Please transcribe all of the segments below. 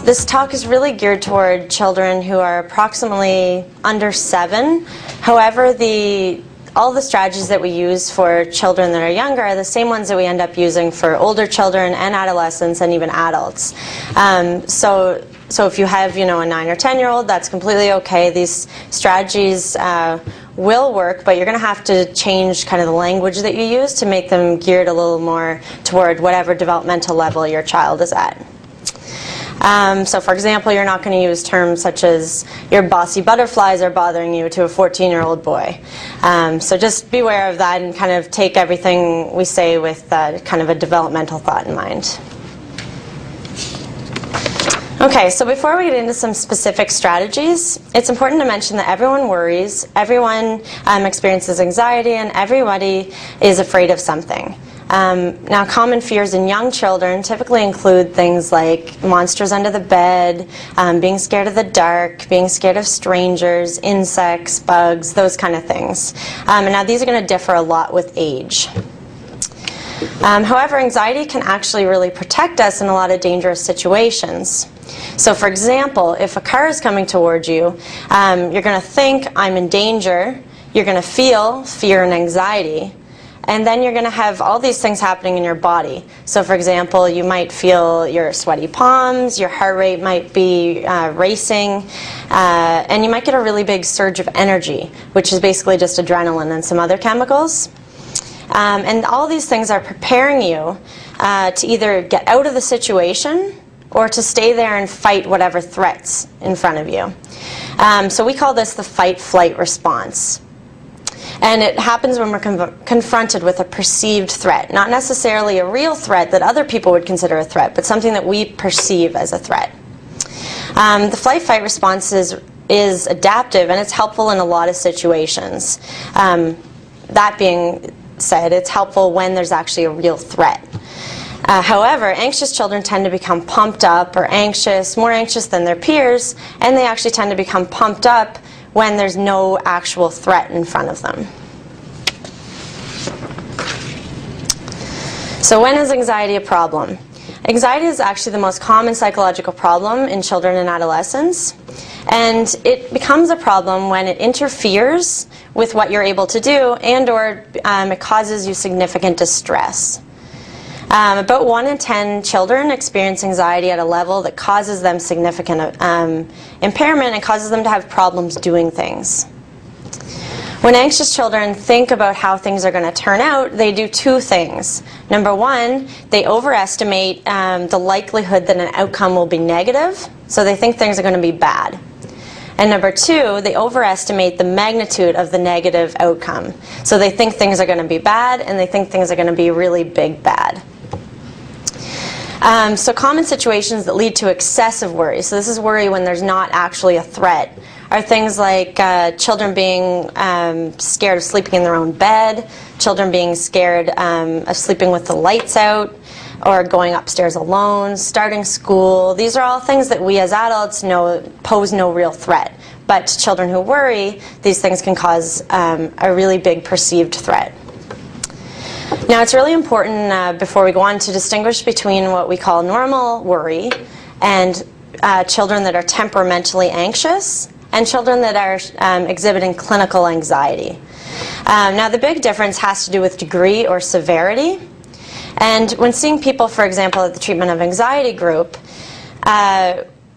This talk is really geared toward children who are approximately under 7. However, all the strategies that we use for children that are younger are the same ones that we end up using for older children and adolescents and even adults. So if you have, a 9 or 10-year-old, that's completely okay. These strategies will work, but you're going to have to change kind of the language that you use to make them geared a little more toward whatever developmental level your child is at. So for example, you're not going to use terms such as your bossy butterflies are bothering you to a 14-year-old boy. So just beware of that and kind of take everything we say with kind of a developmental thought in mind. Okay, so before we get into some specific strategies, it's important to mention that everyone worries, everyone experiences anxiety, and everybody is afraid of something. Now, common fears in young children typically include things like monsters under the bed, being scared of the dark, being scared of strangers, insects, bugs, those kind of things. And now these are going to differ a lot with age. However, anxiety can actually really protect us in a lot of dangerous situations. So for example, if a car is coming towards you, you're going to think, I'm in danger, you're going to feel fear and anxiety, and then you're going to have all these things happening in your body. So for example, you might feel your sweaty palms, your heart rate might be racing, and you might get a really big surge of energy, which is basically just adrenaline and some other chemicals. And all these things are preparing you to either get out of the situation or to stay there and fight whatever threats in front of you. So we call this the fight-flight response. And it happens when we're confronted with a perceived threat, not necessarily a real threat that other people would consider a threat, but something that we perceive as a threat. The flight-fight response is adaptive, and it's helpful in a lot of situations. That being said, it's helpful when there's actually a real threat. However, anxious children tend to become pumped up or anxious, more anxious than their peers, and they actually tend to become pumped up when there's no actual threat in front of them. So when is anxiety a problem? Anxiety is actually the most common psychological problem in children and adolescents, and it becomes a problem when it interferes with what you're able to do and or it causes you significant distress. About 1 in 10 children experience anxiety at a level that causes them significant impairment and causes them to have problems doing things. When anxious children think about how things are going to turn out, they do 2 things. Number 1, they overestimate the likelihood that an outcome will be negative, so they think things are going to be bad. And number 2, they overestimate the magnitude of the negative outcome. So they think things are going to be bad, and they think things are going to be really big bad. So common situations that lead to excessive worry, so this is worry when there's not actually a threat, are things like children being scared of sleeping in their own bed, children being scared of sleeping with the lights out, or going upstairs alone, starting school. These are all things that we as adults know pose no real threat. But to children who worry, these things can cause a really big perceived threat. Now it's really important before we go on to distinguish between what we call normal worry and children that are temperamentally anxious and children that are exhibiting clinical anxiety. Now the big difference has to do with degree or severity. And when seeing people, for example, at the treatment of anxiety group,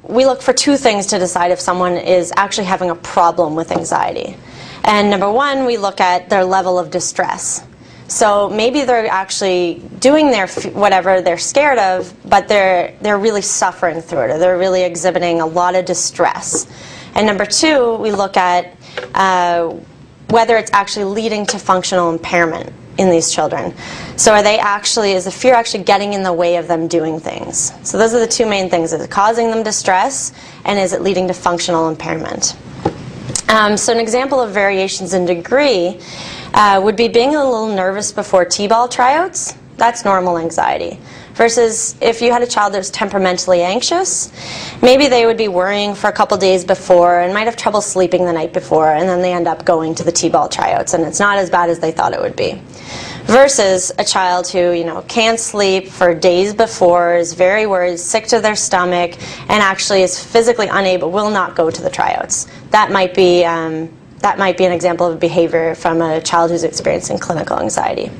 we look for 2 things to decide if someone is actually having a problem with anxiety. And number 1, we look at their level of distress. So maybe they're actually doing whatever they're scared of, but they're really suffering through it, or they're really exhibiting a lot of distress. And number 2, we look at whether it's actually leading to functional impairment in these children. So is the fear actually getting in the way of them doing things? So those are the 2 main things. Is it causing them distress, and is it leading to functional impairment? So an example of variations in degree would be being a little nervous before T-ball tryouts. That's normal anxiety. Versus if you had a child that was temperamentally anxious, maybe they would be worrying for a couple days before and might have trouble sleeping the night before, and then they end up going to the T-ball tryouts, and it's not as bad as they thought it would be. versus a child who, can't sleep for days before, is very worried, sick to their stomach, and actually is physically unable, will not go to the tryouts. That might be an example of behavior from a child who's experiencing clinical anxiety.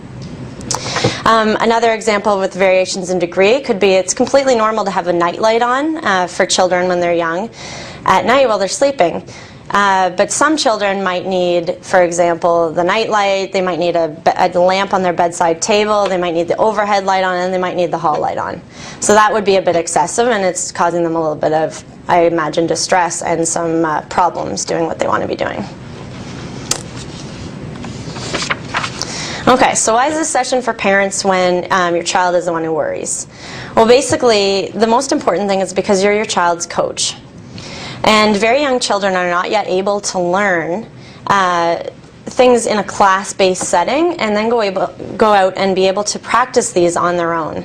Another example with variations in degree could be it's completely normal to have a nightlight on for children when they're young at night while they're sleeping. But some children might need, for example, the nightlight, they might need a lamp on their bedside table, they might need the overhead light on, and they might need the hall light on. So that would be a bit excessive, and it's causing them a little bit of, I imagine, distress and some problems doing what they want to be doing. Okay, so why is this session for parents when your child is the one who worries? Well, basically, the most important thing is because you're your child's coach. And very young children are not yet able to learn things in a class-based setting and then go out and be able to practice these on their own.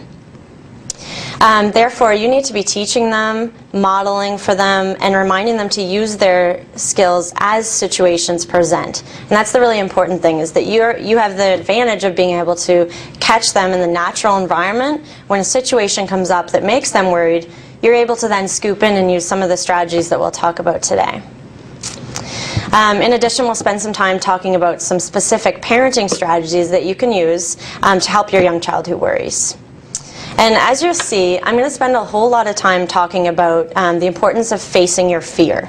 Therefore, you need to be teaching them, modeling for them, and reminding them to use their skills as situations present. And that's the really important thing, is that you have the advantage of being able to catch them in the natural environment. When a situation comes up that makes them worried, you're able to then scoop in and use some of the strategies that we'll talk about today. In addition, we'll spend some time talking about some specific parenting strategies that you can use to help your young child who worries. And as you'll see, I'm going to spend a whole lot of time talking about the importance of facing your fear.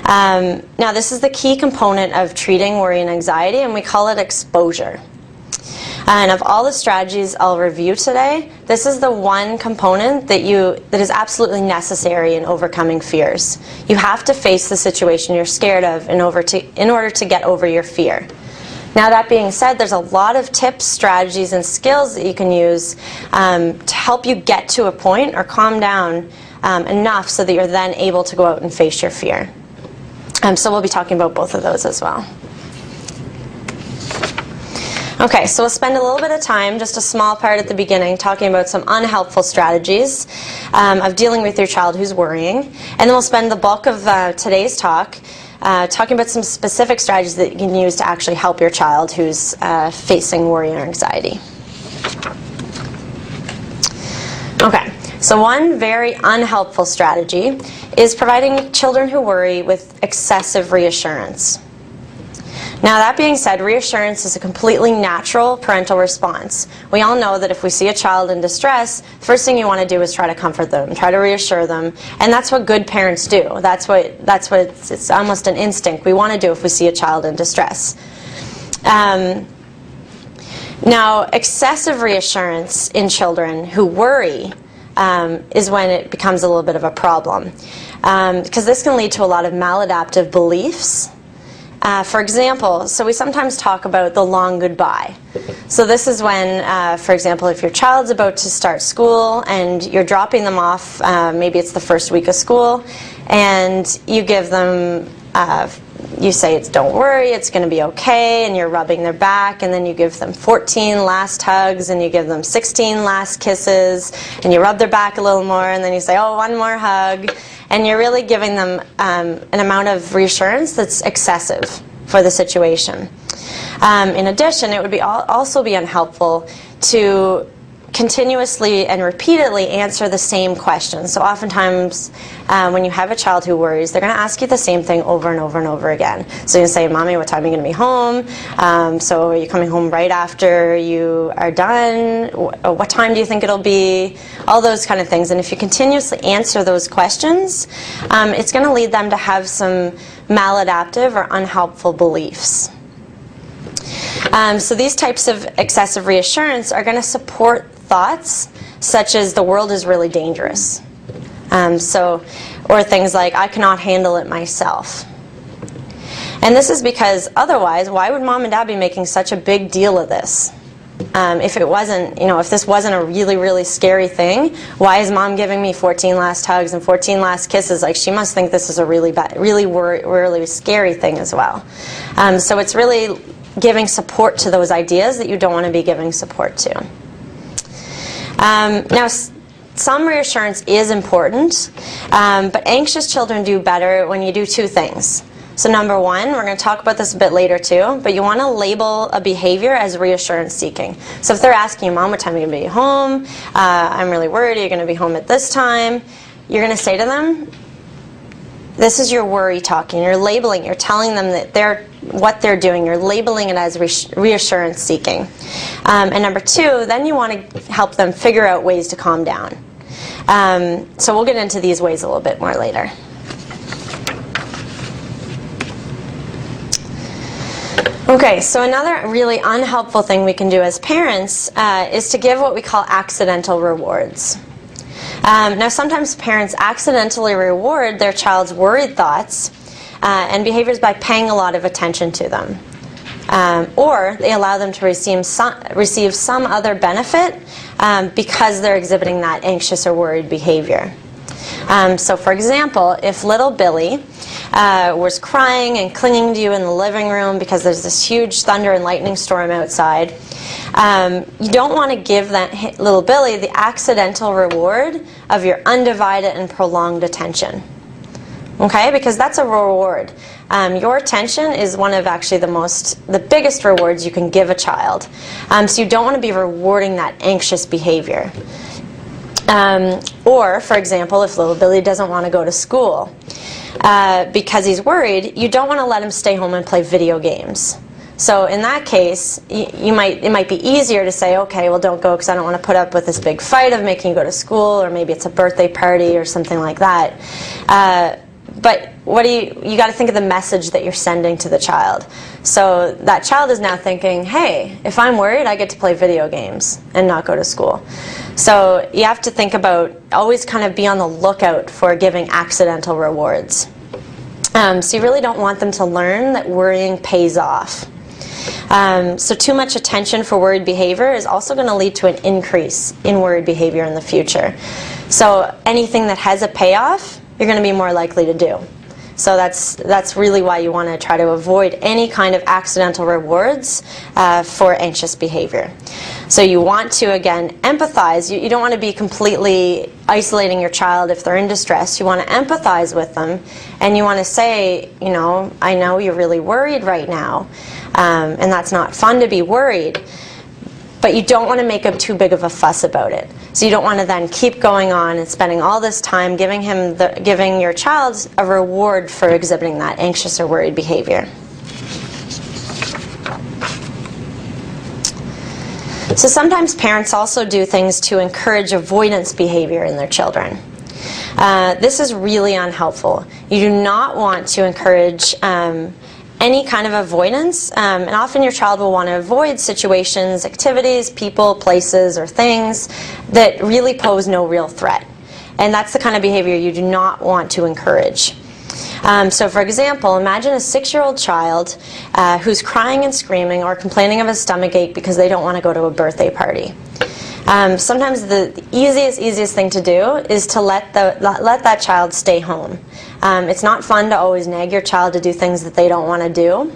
Now, this is the key component of treating worry and anxiety, and we call it exposure. And of all the strategies I'll review today, this is the one component that is absolutely necessary in overcoming fears. You have to face the situation you're scared of in order to get over your fear. Now, that being said, there's a lot of tips, strategies, and skills that you can use to help you get to a point or calm down enough so that you're then able to go out and face your fear. So we'll be talking about both of those as well. Okay, so we'll spend a little bit of time, just a small part at the beginning, talking about some unhelpful strategies of dealing with your child who's worrying. And then we'll spend the bulk of today's talk talking about some specific strategies that you can use to actually help your child who's facing worry or anxiety. Okay, so one very unhelpful strategy is providing children who worry with excessive reassurance. Now, that being said, reassurance is a completely natural parental response. We all know that if we see a child in distress, the first thing you want to do is try to comfort them, try to reassure them, and that's what good parents do. It's almost an instinct we want to do if we see a child in distress. Now, excessive reassurance in children who worry is when it becomes a little bit of a problem, because this can lead to a lot of maladaptive beliefs. For example, so we sometimes talk about the long goodbye. So this is when, for example, if your child's about to start school and you're dropping them off, maybe it's the first week of school, and you give them, you say, don't worry, it's going to be okay, and you're rubbing their back, and then you give them 14 last hugs, and you give them 16 last kisses, and you rub their back a little more, and then you say, oh, one more hug. And you're really giving them an amount of reassurance that's excessive for the situation. In addition, it would also be unhelpful to continuously and repeatedly answer the same questions. So oftentimes when you have a child who worries, they're going to ask you the same thing over and over and over again. So you say, Mommy, what time are you going to be home? So are you coming home right after you are done? What time do you think it'll be? All those kind of things. And if you continuously answer those questions, it's going to lead them to have some maladaptive or unhelpful beliefs. So these types of excessive reassurance are going to support thoughts such as the world is really dangerous. Or things like, I cannot handle it myself. And this is because otherwise, why would Mom and Dad be making such a big deal of this? If it wasn't, if this wasn't a really, really scary thing, why is Mom giving me 14 last hugs and 14 last kisses? Like, she must think this is a really bad, really scary thing as well. So it's really giving support to those ideas that you don't want to be giving support to. Now, some reassurance is important, but anxious children do better when you do two things. So number one, we're going to talk about this a bit later too, but you want to label a behavior as reassurance seeking. So if they're asking you, Mom, what time are you going to be home? I'm really worried. Are you going to be home at this time? You're going to say to them, this is your worry talking. You're labeling, you're telling them that what they're doing. You're labeling it as reassurance seeking. And number two, then you want to help them figure out ways to calm down. So we'll get into these ways a little bit more later. Okay, so another really unhelpful thing we can do as parents is to give what we call accidental rewards. Now sometimes parents accidentally reward their child's worried thoughts and behaviors by paying a lot of attention to them. Or they allow them to receive some other benefit because they're exhibiting that anxious or worried behavior. So for example, if little Billy was crying and clinging to you in the living room because there's this huge thunder and lightning storm outside, you don't want to give that little Billy the accidental reward of your undivided and prolonged attention. Okay, because that's a reward. Your attention is one of actually the biggest rewards you can give a child. So you don't want to be rewarding that anxious behavior. Or, for example, if little Billy doesn't want to go to school because he's worried, you don't want to let him stay home and play video games. So in that case, it might be easier to say, okay, well, don't go because I don't want to put up with this big fight of making you go to school, or maybe it's a birthday party or something like that. But you got to think of the message that you're sending to the child. So that child is now thinking, hey, if I'm worried, I get to play video games and not go to school. So you have to think about, always kind of be on the lookout for giving accidental rewards. So you really don't want them to learn that worrying pays off. So too much attention for worried behavior is also going to lead to an increase in worried behavior in the future. So anything that has a payoff, you're going to be more likely to do. So that's really why you want to try to avoid any kind of accidental rewards for anxious behavior. So you want to, again, empathize. You don't want to be completely isolating your child if they're in distress. You want to empathize with them, and you want to say, you know, I know you're really worried right now, and that's not fun to be worried. But you don't want to make too big of a fuss about it. So you don't want to then keep going on and spending all this time giving your child a reward for exhibiting that anxious or worried behavior. So sometimes parents also do things to encourage avoidance behavior in their children. This is really unhelpful. You do not want to encourage any kind of avoidance, and often your child will want to avoid situations, activities, people, places, or things that really pose no real threat. And that's the kind of behavior you do not want to encourage. So for example, imagine a 6-year-old child who's crying and screaming or complaining of a stomach ache because they don't want to go to a birthday party. Sometimes the easiest thing to do is to let that child stay home. It's not fun to always nag your child to do things that they don't want to do,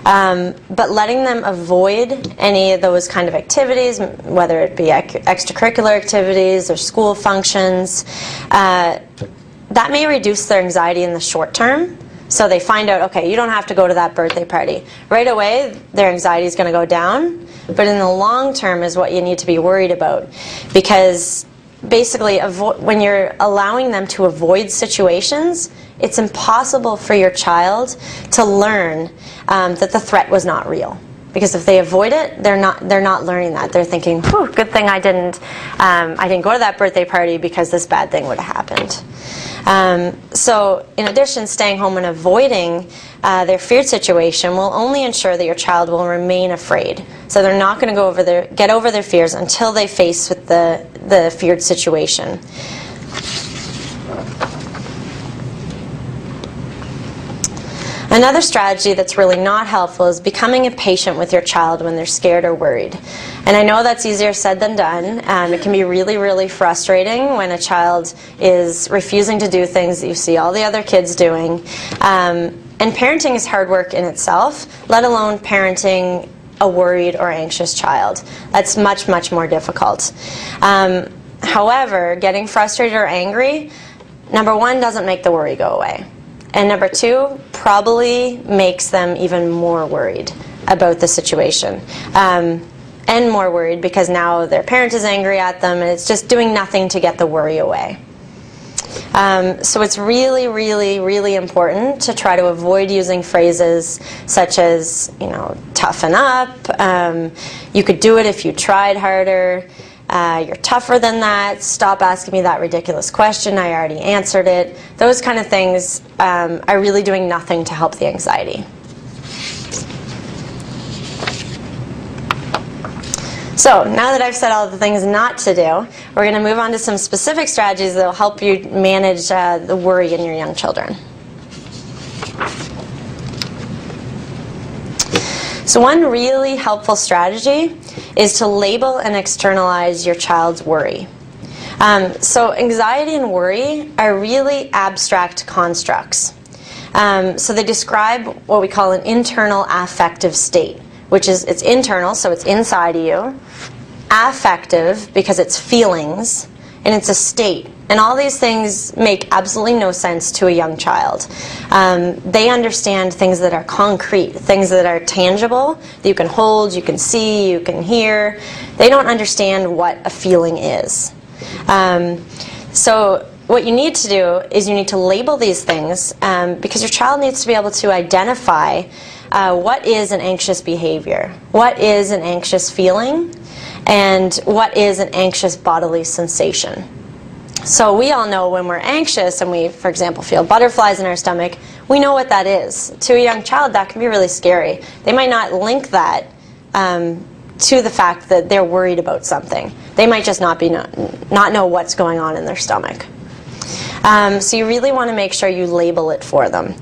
but letting them avoid any of those kind of activities, whether it be extracurricular activities or school functions, that may reduce their anxiety in the short term. So they find out, okay, you don't have to go to that birthday party. Right away, their anxiety is going to go down, but in the long term is what you need to be worried about. Because basically, when you're allowing them to avoid situations, it's impossible for your child to learn that the threat was not real. Because if they avoid it, they're not learning that. They're thinking, whew, good thing I didn't go to that birthday party because this bad thing would have happened. So in addition, staying home and avoiding their feared situation will only ensure that your child will remain afraid. So they're not going to get over their fears until they face with the feared situation. Another strategy that's really not helpful is becoming impatient with your child when they're scared or worried. And I know that's easier said than done. It can be really, really frustrating when a child is refusing to do things that you see all the other kids doing. And parenting is hard work in itself, let alone parenting a worried or anxious child. That's much, much more difficult. However, getting frustrated or angry, number one, doesn't make the worry go away. And number two, probably makes them even more worried about the situation. And more worried because now their parent is angry at them, and it's just doing nothing to get the worry away. So it's really, really, really important to try to avoid using phrases such as, you know, toughen up, you could do it if you tried harder, you're tougher than that, stop asking me that ridiculous question, I already answered it. Those kind of things are really doing nothing to help the anxiety. So now that I've said all the things not to do, we're going to move on to some specific strategies that will help you manage the worry in your young children. So one really helpful strategy is to label and externalize your child's worry. So anxiety and worry are really abstract constructs. So they describe what we call an internal affective state, which is, it's internal, so it's inside of you, affective because it's feelings, and it's a state. And all these things make absolutely no sense to a young child. They understand things that are concrete, things that are tangible, that you can hold, you can see, you can hear. They don't understand what a feeling is. So what you need to do is you need to label these things because your child needs to be able to identify what is an anxious behavior, what is an anxious feeling, and what is an anxious bodily sensation. So we all know when we're anxious and we, for example, feel butterflies in our stomach, we know what that is. To a young child, that can be really scary. They might not link that to the fact that they're worried about something. They might just not know what's going on in their stomach. So you really want to make sure you label it for them.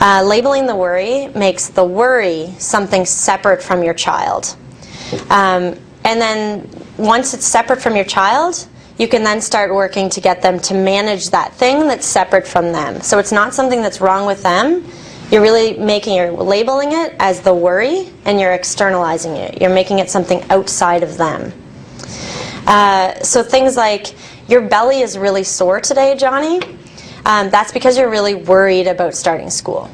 Labeling the worry makes the worry something separate from your child. And then once it's separate from your child, you can then start working to get them to manage that thing that's separate from them. So it's not something that's wrong with them. You're really you're labeling it as the worry, and you're externalizing it. You're making it something outside of them. So things like, your belly is really sore today, Johnny. That's because you're really worried about starting school.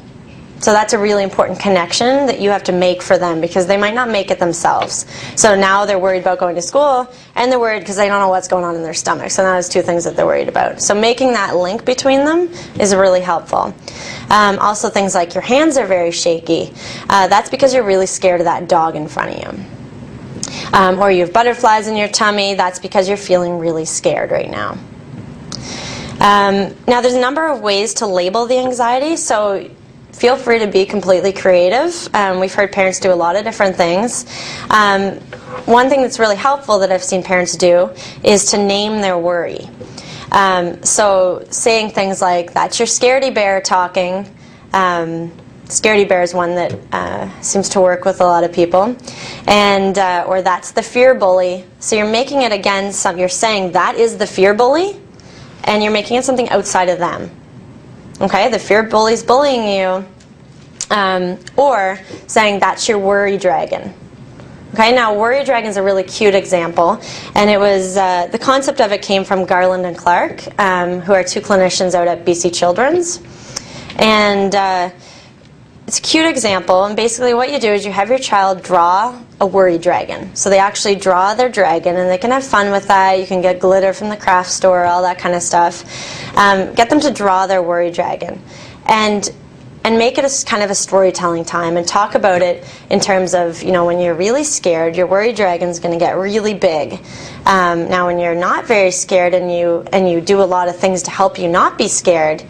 So that's a really important connection that you have to make for them because they might not make it themselves. So now they're worried about going to school, and they're worried because they don't know what's going on in their stomach. So now there's two things that they're worried about. So making that link between them is really helpful. Also things like your hands are very shaky. That's because you're really scared of that dog in front of you. Or you have butterflies in your tummy. That's because you're feeling really scared right now. Now there's a number of ways to label the anxiety. So feel free to be completely creative. We've heard parents do a lot of different things. One thing that's really helpful that I've seen parents do is to name their worry. So saying things like, that's your scaredy bear talking. Scaredy bear is one that seems to work with a lot of people. And, or that's the fear bully. So you're making it again, you're saying that is the fear bully, and you're making it something outside of them. Okay, the fear bully's bullying you, or saying that's your worry dragon. Okay, now worry dragon is a really cute example, and it was the concept of it came from Garland and Clark, who are two clinicians out at BC Children's, and it's a cute example. And basically, what you do is you have your child draw a worry dragon. So they actually draw their dragon, and they can have fun with that. You can get glitter from the craft store, all that kind of stuff. Get them to draw their worry dragon, and make it a kind of a storytelling time, and talk about it in terms of, you know, when you're really scared, your worry dragon's going to get really big. Now, when you're not very scared and you do a lot of things to help you not be scared,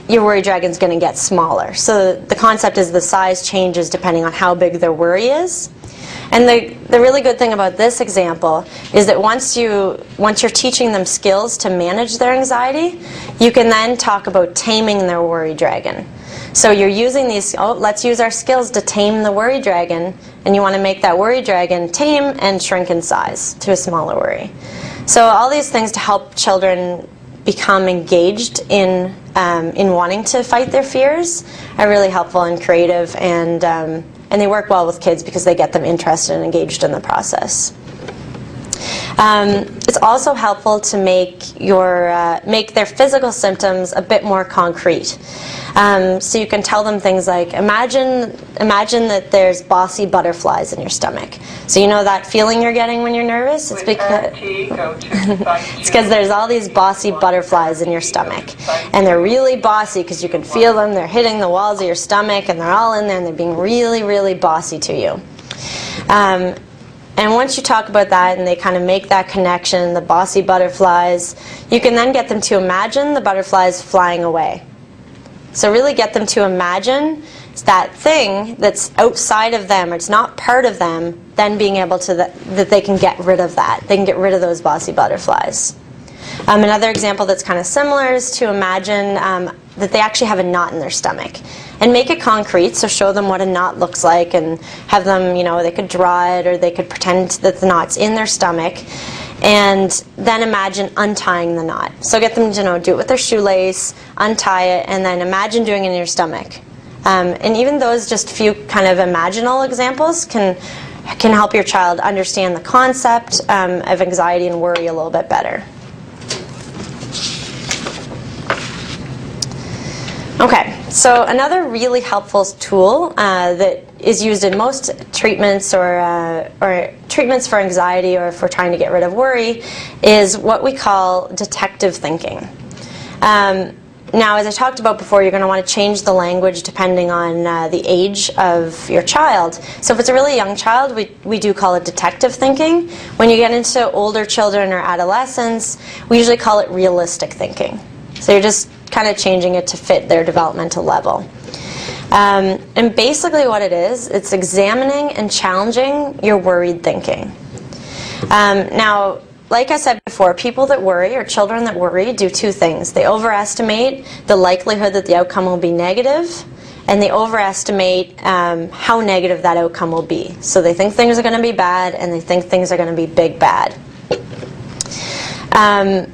your worry dragon's going to get smaller. So the concept is the size changes depending on how big their worry is. And the really good thing about this example is that once you're teaching them skills to manage their anxiety, you can then talk about taming their worry dragon. So you're using these, let's use our skills to tame the worry dragon, and you want to make that worry dragon tame and shrink in size to a smaller worry. So all these things to help children become engaged in wanting to fight their fears are really helpful and creative, and they work well with kids because they get them interested and engaged in the process. It's also helpful to make their physical symptoms a bit more concrete. So you can tell them things like, imagine that there's bossy butterflies in your stomach. So you know that feeling you're getting when you're nervous? It's because there's all these bossy butterflies in your stomach. And they're really bossy because you can feel them. They're hitting the walls of your stomach, and they're all in there, and they're being really, really bossy to you. And once you talk about that and they kind of make that connection, the bossy butterflies, you can then get them to imagine the butterflies flying away. So really get them to imagine that thing that's outside of them, or it's not part of them, then being able to, that they can get rid of that. They can get rid of those bossy butterflies. Another example that's kind of similar is to imagine that they actually have a knot in their stomach. And make it concrete, so show them what a knot looks like and have them, they could draw it or they could pretend that the knot's in their stomach. And then imagine untying the knot. So get them to do it with their shoelace, untie it, and then imagine doing it in your stomach. And even those just few kind of imaginal examples can help your child understand the concept of anxiety and worry a little bit better. Okay, so another really helpful tool that is used in most treatments or treatments for anxiety or for trying to get rid of worry is what we call detective thinking. Now, as I talked about before, you're going to want to change the language depending on the age of your child. So if it's a really young child, we do call it detective thinking. When you get into older children or adolescents, we usually call it realistic thinking. So you're just kind of changing it to fit their developmental level. And basically what it is, it's examining and challenging your worried thinking. Now, like I said before, people that worry or children that worry do two things. They overestimate the likelihood that the outcome will be negative, and they overestimate how negative that outcome will be. So they think things are going to be bad, and they think things are going to be big bad.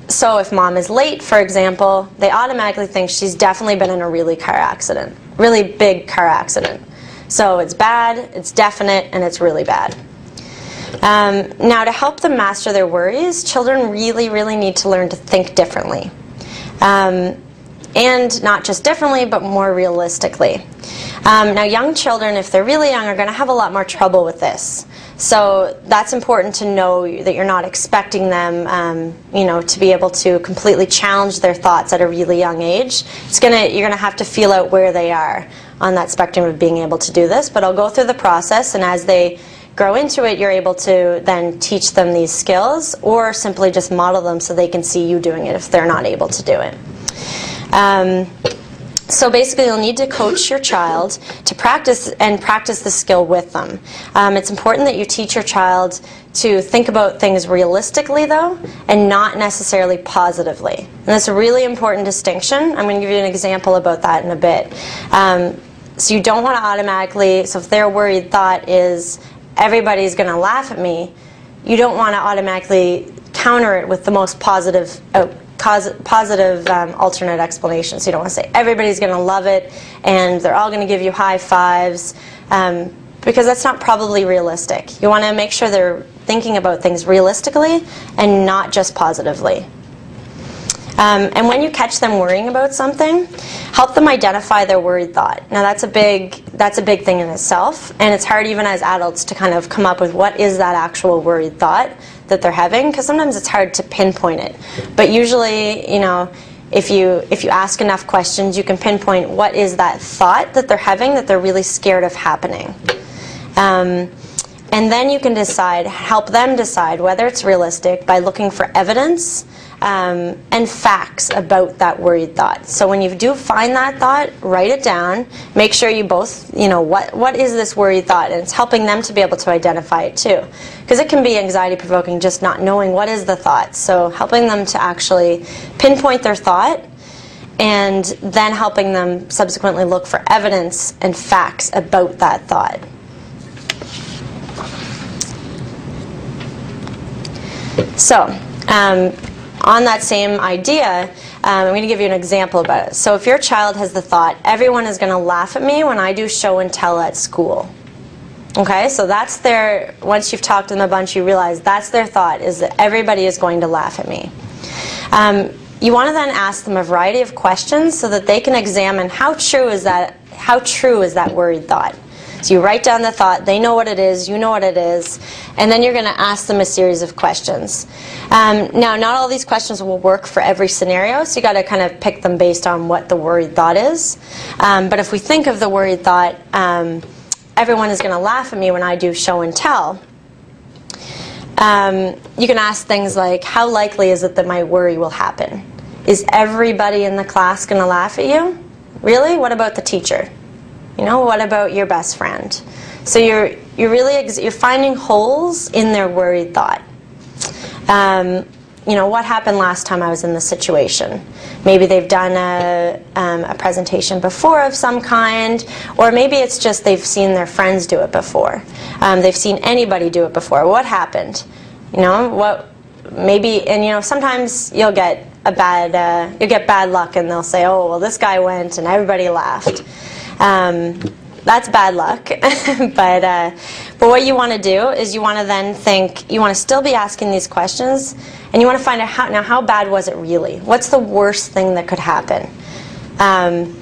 So if mom is late, for example, they automatically think she's definitely been in a really big car accident. So it's bad, it's definite, and it's really bad. Now, to help them master their worries, children really, really need to learn to think differently. And not just differently, but more realistically. Now, young children, if they're really young, are going to have a lot more trouble with this. So that's important to know that you're not expecting them, to be able to completely challenge their thoughts at a really young age. You're going to have to feel out where they are on that spectrum of being able to do this. But I'll go through the process, and as they grow into it, you're able to then teach them these skills, or simply just model them so they can see you doing it if they're not able to do it. So basically, you'll need to coach your child to practice the skill with them. It's important that you teach your child to think about things realistically, though, and not necessarily positively. And that's a really important distinction. I'm going to give you an example about that in a bit. So you don't want to automatically, so if their worried thought is, everybody's going to laugh at me, you don't want to automatically counter it with the most positive alternate explanation. So you don't want to say everybody's going to love it and they're all going to give you high fives, because that's not probably realistic. You want to make sure they're thinking about things realistically and not just positively. And when you catch them worrying about something, help them identify their worried thought. Now that's a big thing in itself, and it's hard even as adults to kind of come up with what is that actual worried thought that they're having, because sometimes it's hard to pinpoint it. But usually, if you ask enough questions, you can pinpoint what is that thought that they're having that they're really scared of happening. And then you can help them decide whether it's realistic by looking for evidence and facts about that worried thought. So when you do find that thought, write it down. Make sure you both, what is this worried thought? And it's helping them to be able to identify it too. Because it can be anxiety-provoking just not knowing what is the thought. So helping them to actually pinpoint their thought, and then helping them subsequently look for evidence and facts about that thought. So, on that same idea, I'm going to give you an example about it. So if your child has the thought, everyone is going to laugh at me when I do show and tell at school. Okay, so that's their, once you've talked to them a bunch, you realize that's their thought, is that everybody is going to laugh at me. You want to then ask them a variety of questions so that they can examine how true is that worried thought. So you write down the thought, they know what it is, you know what it is, and then you're going to ask them a series of questions. Now, not all these questions will work for every scenario, so you got to kind of pick them based on what the worried thought is. But if we think of the worried thought, everyone is going to laugh at me when I do show and tell. You can ask things like, how likely is it that my worry will happen? Is everybody in the class going to laugh at you? Really? What about the teacher? You know, what about your best friend? So you're finding holes in their worried thought. You know, what happened last time I was in this situation? Maybe they've done a presentation before of some kind, or maybe it's just they've seen their friends do it before. They've seen anybody do it before. What happened? You know, maybe, and you know, sometimes you'll get bad luck, and they'll say, oh, well, this guy went and everybody laughed. That's bad luck. But what you want to do is you want to then think, you want to still be asking these questions, and you want to find out how bad was it really? What's the worst thing that could happen? And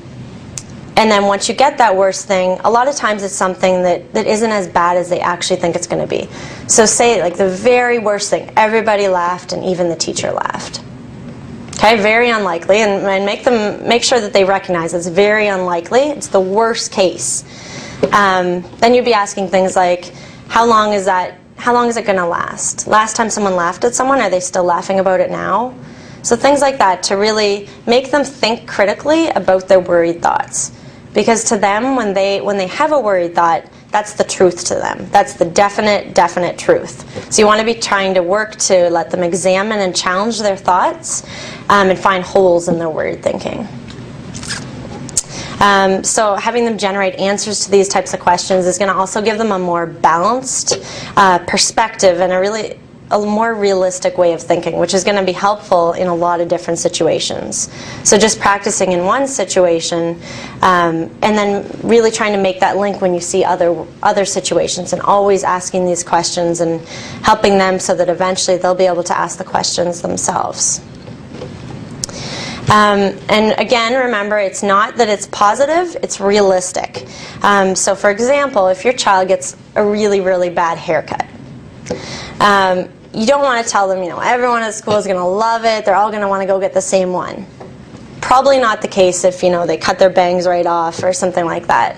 then once you get that worst thing, a lot of times it's something that isn't as bad as they actually think it's going to be. So say like the very worst thing, everybody laughed and even the teacher laughed. Okay, very unlikely, and make sure that they recognize it's very unlikely. It's the worst case. Then you'd be asking things like, how long is it going to last? Last time someone laughed at someone, are they still laughing about it now? So things like that to really make them think critically about their worried thoughts. Because to them, when they have a worried thought, that's the truth to them. That's the definite truth. So you want to be trying to work to let them examine and challenge their thoughts and find holes in their worried thinking. So having them generate answers to these types of questions is going to also give them a more balanced perspective and a more realistic way of thinking, which is going to be helpful in a lot of different situations. So just practicing in one situation and then really trying to make that link when you see other situations, and always asking these questions and helping them so that eventually they'll be able to ask the questions themselves. And again, remember, it's not that it's positive, it's realistic. So for example, if your child gets a really bad haircut, you don't want to tell them, you know, everyone at school is going to love it, they're all going to want to go get the same one. Probably not the case if, you know, they cut their bangs right off or something like that.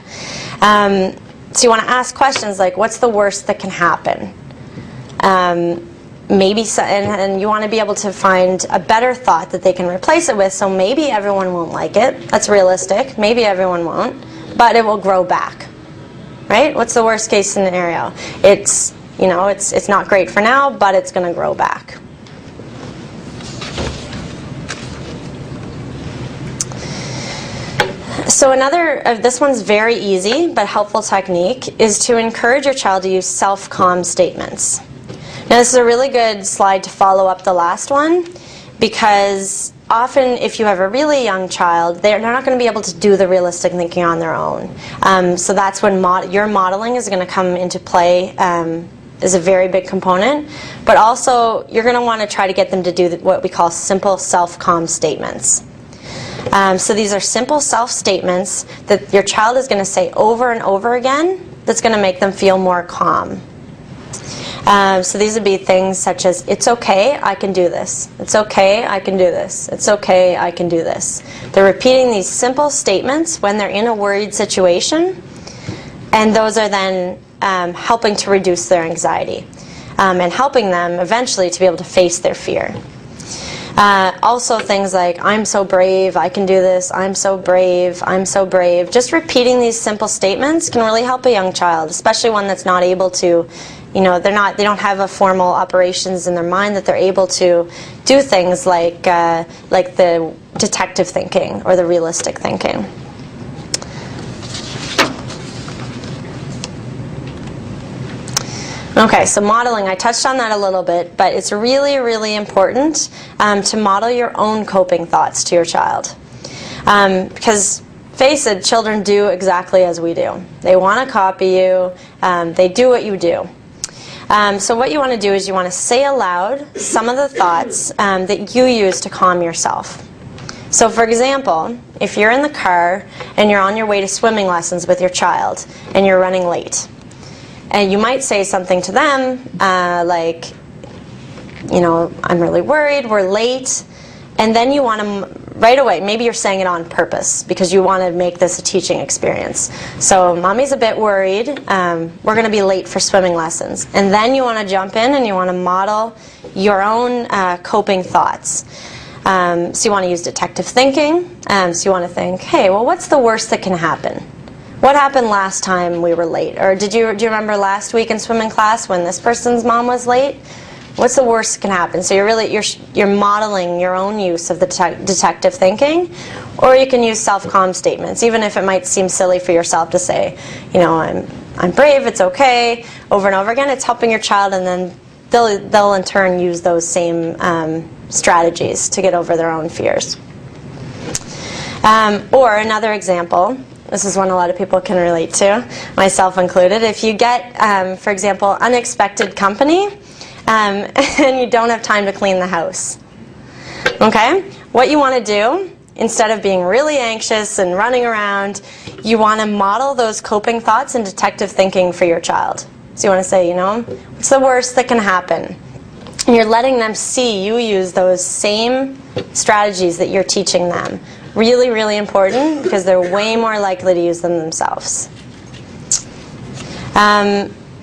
So you want to ask questions like, what's the worst that can happen? Maybe, and you want to be able to find a better thought that they can replace it with, so maybe everyone won't like it. That's realistic. Maybe everyone won't, but it will grow back. Right? What's the worst case scenario? It's, you know, it's not great for now, but it's going to grow back. So this one's very easy but helpful technique, is to encourage your child to use self-calm statements. Now this is a really good slide to follow up the last one, because often if you have a really young child, they're not going to be able to do the realistic thinking on their own. So that's when your modeling is going to come into play, is a very big component. But also you're going to want to try to get them to do what we call simple self-calm statements. So these are simple self-statements that your child is going to say over and over again that's going to make them feel more calm. So these would be things such as, it's okay, I can do this. It's okay, I can do this. It's okay, I can do this. They're repeating these simple statements when they're in a worried situation, and those are then helping to reduce their anxiety and helping them eventually to be able to face their fear. Also things like, I'm so brave, I can do this, I'm so brave, I'm so brave. Just repeating these simple statements can really help a young child, especially one that's not able to, you know, they don't have a formal operations in their mind that they're able to do things like the detective thinking or the realistic thinking. Okay, so modeling, I touched on that a little bit, but it's really important to model your own coping thoughts to your child. Because face it, children do exactly as we do. They want to copy you. They do what you do. So what you want to do is you want to say aloud some of the thoughts that you use to calm yourself. So for example, if you're in the car and you're on your way to swimming lessons with your child and you're running late, and you might say something to them like, you know, I'm really worried, we're late, and then you want to, right away, maybe you're saying it on purpose because you want to make this a teaching experience. So Mommy's a bit worried, we're going to be late for swimming lessons. And then you want to jump in and you want to model your own coping thoughts. So you want to use detective thinking. So you want to think, hey, well, what's the worst that can happen? What happened last time we were late? Or do you remember last week in swimming class when this person's mom was late? What's the worst that can happen? So you're modeling your own use of the detective thinking, or you can use self-calm statements, even if it might seem silly for yourself to say, you know, I'm brave, it's okay, over and over again. It's helping your child, and then they'll in turn use those same strategies to get over their own fears. Or another example, this is one a lot of people can relate to, myself included. If you get, for example, unexpected company, and you don't have time to clean the house. Okay? What you want to do, instead of being really anxious and running around, you want to model those coping thoughts and detective thinking for your child. So you want to say, you know, what's the worst that can happen? And you're letting them see you use those same strategies that you're teaching them. Really, really important, because they're way more likely to use them themselves.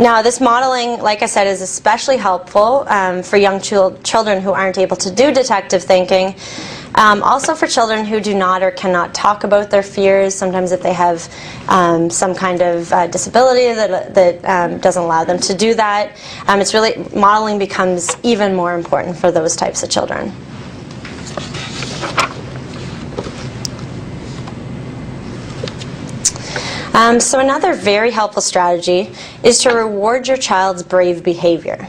Now, this modeling, like I said, is especially helpful for young children who aren't able to do detective thinking. Also for children who do not or cannot talk about their fears. Sometimes if they have some kind of disability that doesn't allow them to do that, it's really, modeling becomes even more important for those types of children. So another very helpful strategy is to reward your child's brave behavior.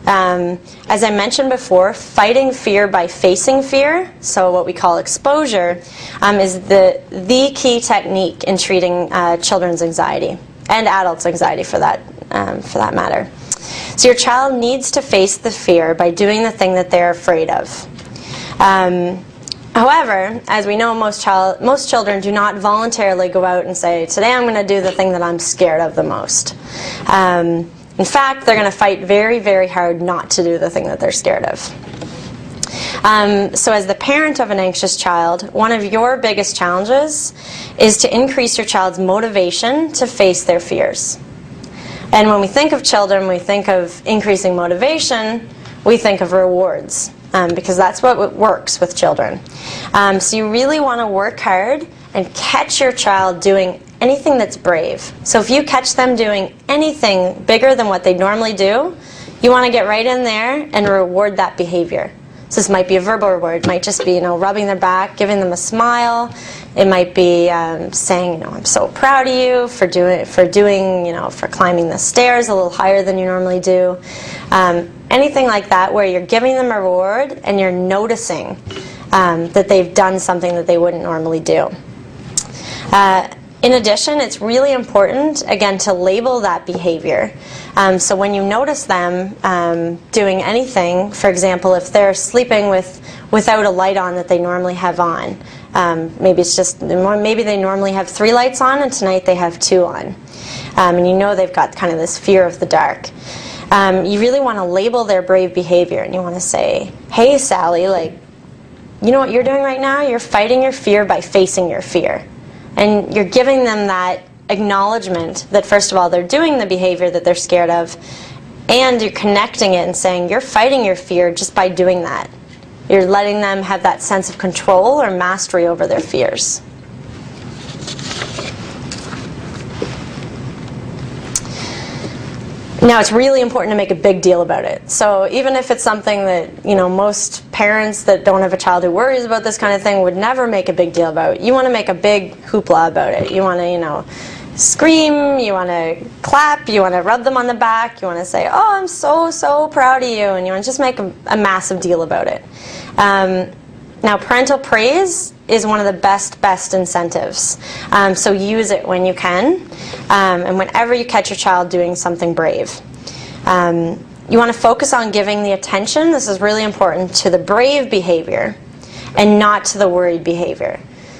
As I mentioned before, fighting fear by facing fear, so what we call exposure, is the key technique in treating children's anxiety, and adults' anxiety for that matter. So your child needs to face the fear by doing the thing that they're afraid of. However, as we know, most children do not voluntarily go out and say, today I'm going to do the thing that I'm scared of the most. In fact, they're going to fight very, very hard not to do the thing that they're scared of. So as the parent of an anxious child, one of your biggest challenges is to increase your child's motivation to face their fears. And when we think of children, we think of increasing motivation, we think of rewards. Because that's what works with children. So you really want to work hard and catch your child doing anything that's brave. So if you catch them doing anything bigger than what they normally do, you want to get right in there and reward that behavior. So this might be a verbal reward. It might just be, you know, rubbing their back, giving them a smile. It might be saying, you know, I'm so proud of you for climbing the stairs a little higher than you normally do. Anything like that where you're giving them a reward and you're noticing that they've done something that they wouldn't normally do. In addition, it's really important, again, to label that behavior. So when you notice them doing anything, for example, if they're sleeping without a light on that they normally have on, maybe they normally have 3 lights on and tonight they have 2 on. And you know they've got kind of this fear of the dark. You really want to label their brave behavior, and you want to say, hey Sally, like, you know what you're doing right now? You're fighting your fear by facing your fear. And you're giving them that acknowledgement that, first of all, they're doing the behavior that they're scared of, and you're connecting it and saying you're fighting your fear just by doing that. You're letting them have that sense of control or mastery over their fears. Now, it's really important to make a big deal about it. So even if it's something that, you know, most parents that don't have a child who worries about this kind of thing would never make a big deal about, you want to make a big hoopla about it. You want to, you know, scream, you want to clap, you want to rub them on the back, you want to say, oh, I'm so, so proud of you, and you want to just make a massive deal about it. Now, parental praise is one of the best incentives. So use it when you can, and whenever you catch your child doing something brave. You want to focus on giving the attention, this is really important, to the brave behavior and not to the worried behavior.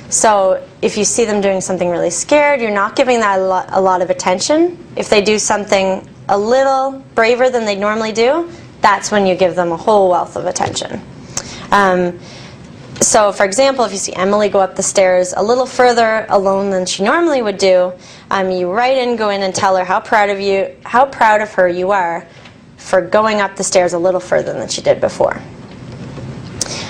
So if you see them doing something really scared, you're not giving that a lot of attention. If they do something a little braver than they normally do, that's when you give them a whole wealth of attention. So for example, if you see Emily go up the stairs a little further alone than she normally would do, you go in and tell her how proud of her you are for going up the stairs a little further than she did before.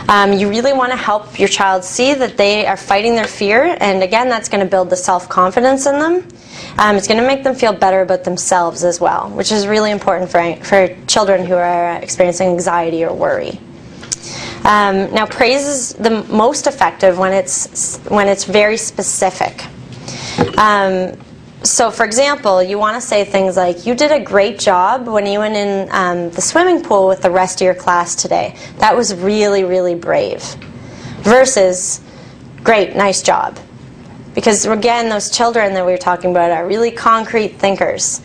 You really want to help your child see that they are fighting their fear, and again, that's going to build the self-confidence in them. It's going to make them feel better about themselves as well, which is really important for children who are experiencing anxiety or worry. Now, praise is the most effective when it's very specific. So, for example, you want to say things like, "You did a great job when you went in the swimming pool with the rest of your class today. That was really, really brave." Versus, "Great, nice job." Because again, those children that we were talking about are really concrete thinkers.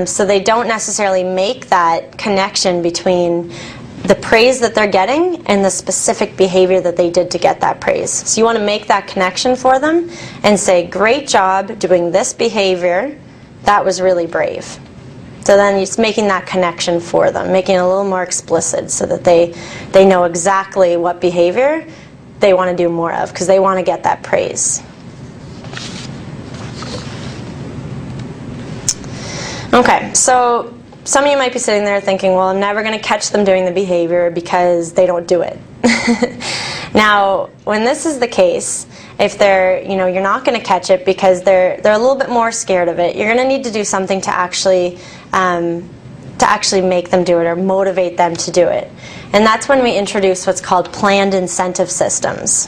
So they don't necessarily make that connection between the praise that they're getting and the specific behavior that they did to get that praise. So you want to make that connection for them and say, "Great job doing this behavior. That was really brave." So then it's making that connection for them, making it a little more explicit so that they know exactly what behavior they want to do more of because they want to get that praise. Okay, so some of you might be sitting there thinking, well, I'm never going to catch them doing the behavior because they don't do it. Now, when this is the case, if you're not going to catch it because they're a little bit more scared of it, you're going to need to do something to actually make them do it or motivate them to do it. And that's when we introduce what's called planned incentive systems.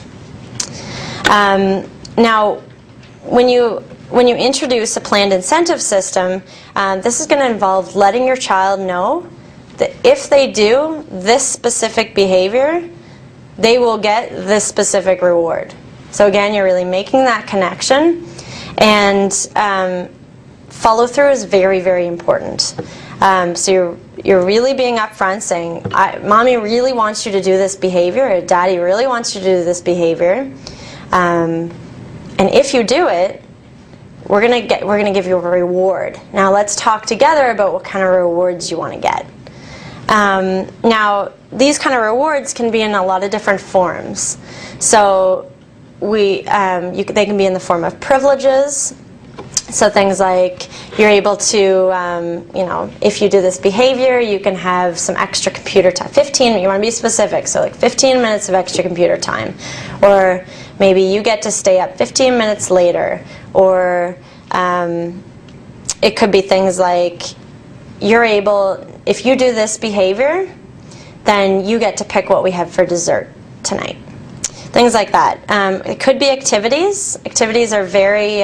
Now, when you introduce a planned incentive system, this is going to involve letting your child know that if they do this specific behavior, they will get this specific reward. So again, you're really making that connection, and follow through is very, very important. So you're really being upfront, saying, "Mommy really wants you to do this behavior," or "Daddy really wants you to do this behavior, and if you do it, we're gonna give you a reward. Now let's talk together about what kind of rewards you want to get." Now these kind of rewards can be in a lot of different forms. So they can be in the form of privileges. So things like you're able to, if you do this behavior, you can have some extra computer time. You want to be specific, so like 15 minutes of extra computer time. Or maybe you get to stay up 15 minutes later. Or it could be things like if you do this behavior, then you get to pick what we have for dessert tonight. Things like that. It could be activities. Activities are very...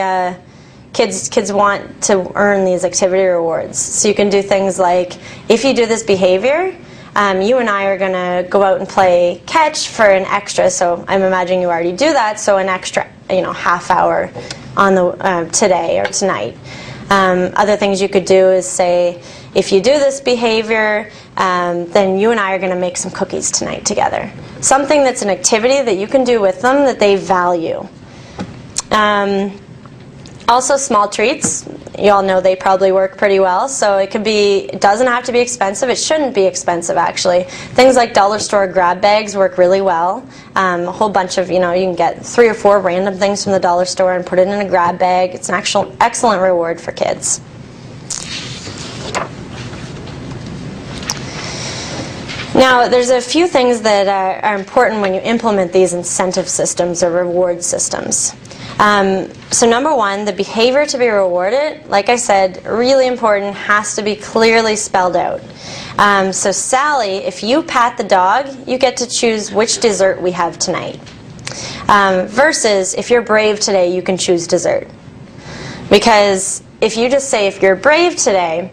Kids want to earn these activity rewards. So you can do things like, if you do this behavior, you and I are going to go out and play catch for an extra. So I'm imagining you already do that. So an extra, half hour on the today or tonight. Other things you could do is say, if you do this behavior, then you and I are going to make some cookies tonight together. Something that's an activity that you can do with them that they value. Also, small treats. You all know they probably work pretty well. So it doesn't have to be expensive. It shouldn't be expensive, actually. Things like dollar store grab bags work really well. A whole bunch of, you can get 3 or 4 random things from the dollar store and put it in a grab bag. It's an excellent reward for kids. Now, there's a few things that are important when you implement these incentive systems or reward systems. So number one, the behavior to be rewarded, like I said, really important, has to be clearly spelled out. So Sally, if you pat the dog, you get to choose which dessert we have tonight. Versus, if you're brave today, you can choose dessert. Because if you just say, if you're brave today,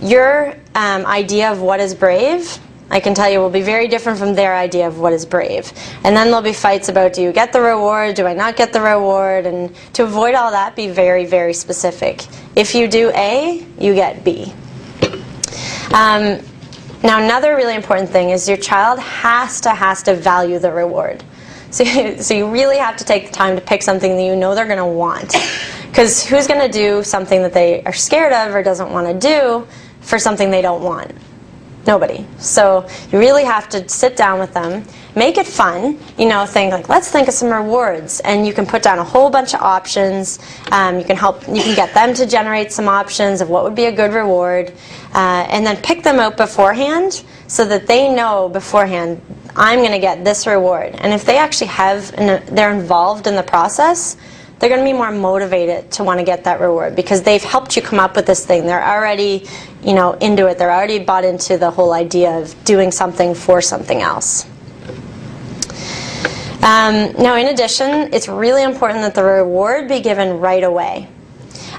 your idea of what is brave, I can tell you, will be very different from their idea of what is brave. And then there'll be fights about, do you get the reward, do I not get the reward? And to avoid all that, be very, very specific. If you do A, you get B. Now, another really important thing is your child has to value the reward. So you really have to take the time to pick something that you know they're going to want. Because who's going to do something that they are scared of or doesn't want to do for something they don't want? Nobody. So you really have to sit down with them, make it fun, think like, let's think of some rewards, and you can put down a whole bunch of options. You can get them to generate some options of what would be a good reward, and then pick them out beforehand so that they know beforehand, I'm going to get this reward. And if they actually they're involved in the process, they're going to be more motivated to want to get that reward because they've helped you come up with this thing. They're already, into it. They're already bought into the whole idea of doing something for something else. Now, in addition, it's really important that the reward be given right away,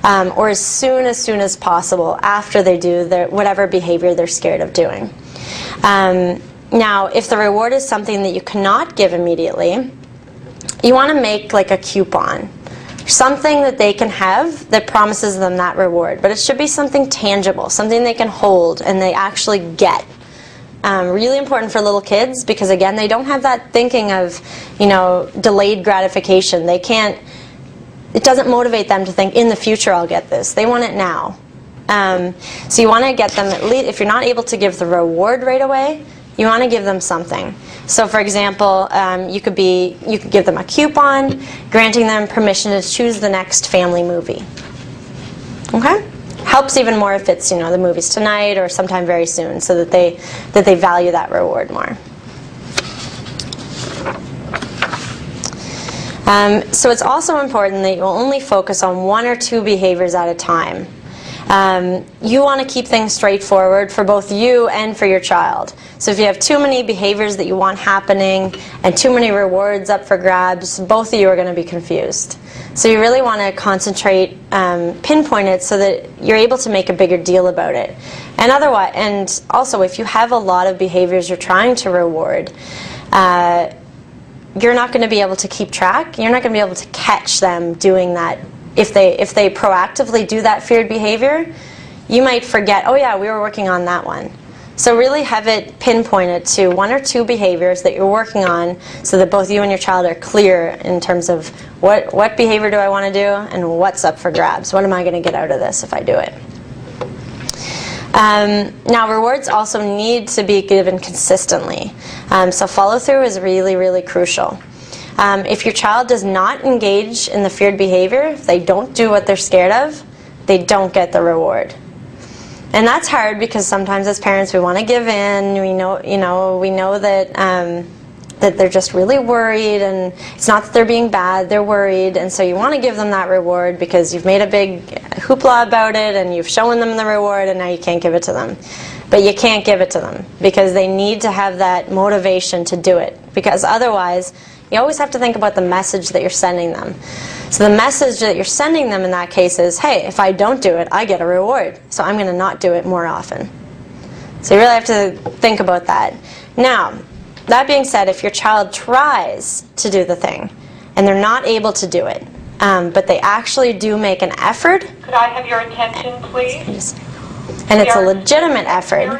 or as soon as possible after they do whatever behavior they're scared of doing. Now, if the reward is something that you cannot give immediately, you want to make like a coupon. Something that they can have that promises them that reward. But it should be something tangible, something they can hold and they actually get. Really important for little kids because, again, they don't have that thinking of, delayed gratification. They can't, it doesn't motivate them to think, in the future I'll get this. They want it now. So you want to get them, at least, if you're not able to give the reward right away, you want to give them something. So, for example, you could give them a coupon, granting them permission to choose the next family movie. Okay? Helps even more if it's the movies tonight or sometime very soon, so that they value that reward more. So it's also important that you only focus on 1 or 2 behaviors at a time. You want to keep things straightforward for both you and for your child. So if you have too many behaviors that you want happening and too many rewards up for grabs, both of you are going to be confused. So you really want to concentrate, pinpoint it so that you're able to make a bigger deal about it. And also, if you have a lot of behaviors you're trying to reward, you're not going to be able to keep track. You're not going to be able to catch them doing that. If they proactively do that feared behavior, you might forget, oh yeah, we were working on that one. So really have it pinpointed to 1 or 2 behaviors that you're working on so that both you and your child are clear in terms of what behavior do I want to do and what's up for grabs. What am I going to get out of this if I do it? Now, rewards also need to be given consistently. So follow through is really, really crucial. If your child does not engage in the feared behavior, if they don't do what they're scared of, they don't get the reward. And that's hard because sometimes as parents we want to give in. We know that that they're just really worried, and it's not that they're being bad, they're worried, and so you want to give them that reward because you've made a big hoopla about it and you've shown them the reward and now you can't give it to them. But you can't give it to them because they need to have that motivation to do it, because otherwise you always have to think about the message that you're sending them. So the message that you're sending them in that case is, hey, if I don't do it, I get a reward, so I'm going to not do it more often. So you really have to think about that. Now, that being said, if your child tries to do the thing and they're not able to do it, but they actually do make an effort, could I have your attention, please? And it's a legitimate effort,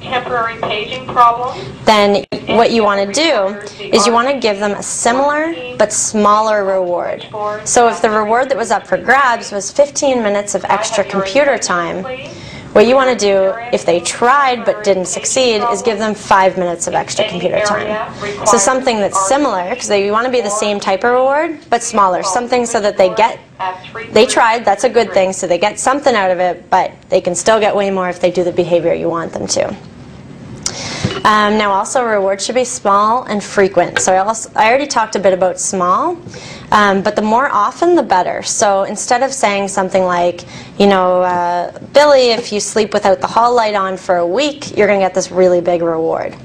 temporary paging problems, then what you want to do is you want to give them a similar but smaller reward. So if the reward that was up for grabs was 15 minutes of extra computer time, what you want to do, if they tried but didn't succeed, is give them 5 minutes of extra computer time. So something that's similar, because you want to be the same type of reward, but smaller. Something so that they tried, that's a good thing, so they get something out of it, but they can still get way more if they do the behavior you want them to. Now also, rewards should be small and frequent. So I already talked a bit about small, but the more often the better. So instead of saying something like, Billy, if you sleep without the hall light on for a week, you're going to get this really big reward.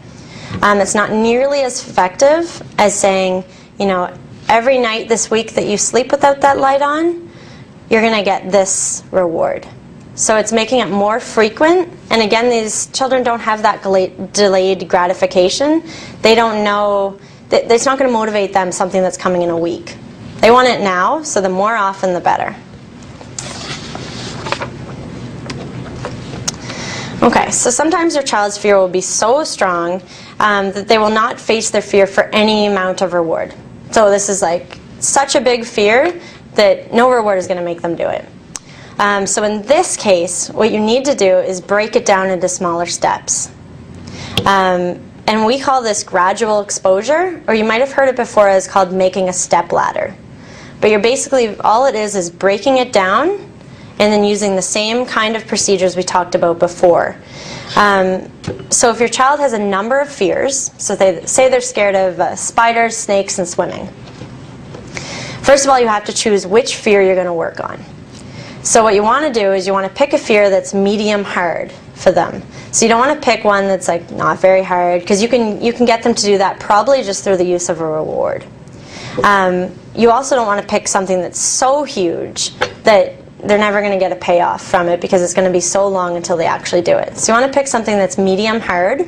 It's not nearly as effective as saying, every night this week that you sleep without that light on, you're going to get this reward. So it's making it more frequent. And again, these children don't have that delayed gratification. They don't know, it's not going to motivate them something that's coming in a week. They want it now, so the more often the better. Okay, so sometimes your child's fear will be so strong that they will not face their fear for any amount of reward. So this is like such a big fear that no reward is going to make them do it. So in this case, what you need to do is break it down into smaller steps. And we call this gradual exposure, or you might have heard it before as called making a step ladder. But you're basically, all it is breaking it down and then using the same kind of procedures we talked about before. So if your child has a number of fears, so they say they're scared of spiders, snakes, and swimming. First of all, you have to choose which fear you're going to work on. So what you want to do is you want to pick a fear that's medium hard for them. So you don't want to pick one that's like not very hard, because you can get them to do that probably just through the use of a reward. You also don't want to pick something that's so huge that they're never going to get a payoff from it, because it's going to be so long until they actually do it. So you want to pick something that's medium hard.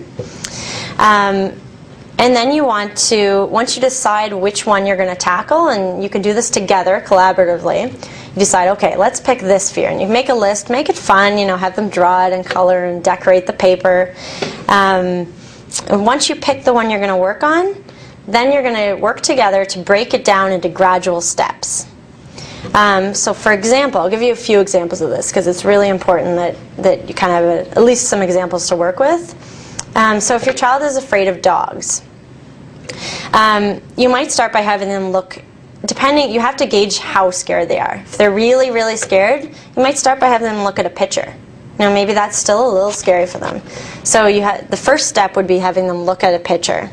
And then you want to, once you decide which one you're going to tackle, and you can do this together collaboratively, you decide, okay, let's pick this fear. And you make a list, make it fun, have them draw it and color and decorate the paper. And once you pick the one you're going to work on, then you're going to work together to break it down into gradual steps. So for example, I'll give you a few examples of this, because it's really important that you kind of have at least some examples to work with. So if your child is afraid of dogs, you might start by having them look, you have to gauge how scared they are. If they're really, really scared, you might start by having them look at a picture. Maybe that's still a little scary for them. So the first step would be having them look at a picture.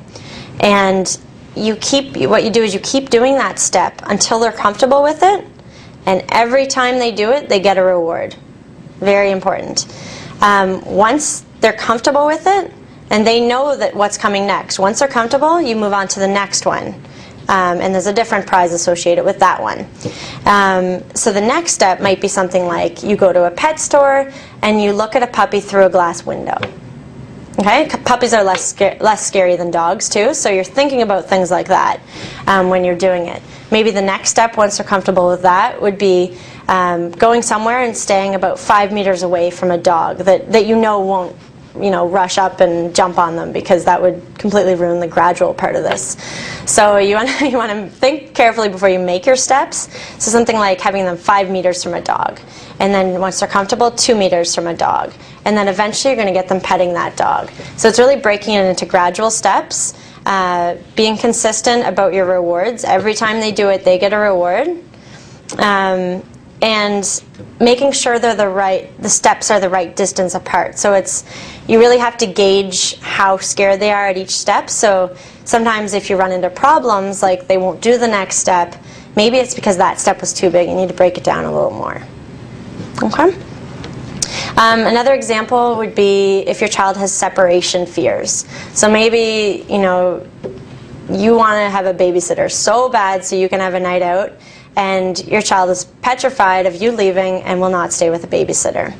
And what you do is you keep doing that step until they're comfortable with it, and every time they do it, they get a reward. Very important. Once they're comfortable with it, and they know that what's coming next, once they're comfortable, you move on to the next one. And there's a different prize associated with that one. So the next step might be something like you go to a pet store and you look at a puppy through a glass window. Okay, puppies are less scary than dogs too, so you're thinking about things like that when you're doing it. Maybe the next step, once they're comfortable with that, would be going somewhere and staying about 5 meters away from a dog that you know won't rush up and jump on them, because that would completely ruin the gradual part of this. So you want to think carefully before you make your steps. So something like having them 5 meters from a dog, and then once they're comfortable, 2 meters from a dog, and then eventually you're going to get them petting that dog. So it's really breaking it into gradual steps, being consistent about your rewards. Every time they do it, they get a reward. And making sure the steps are the right distance apart. So you really have to gauge how scared they are at each step. So sometimes if you run into problems, like they won't do the next step, maybe it's because that step was too big. You need to break it down a little more. Okay? Another example would be if your child has separation fears. So maybe, you want to have a babysitter so bad so you can have a night out, and your child is petrified of you leaving and will not stay with a babysitter.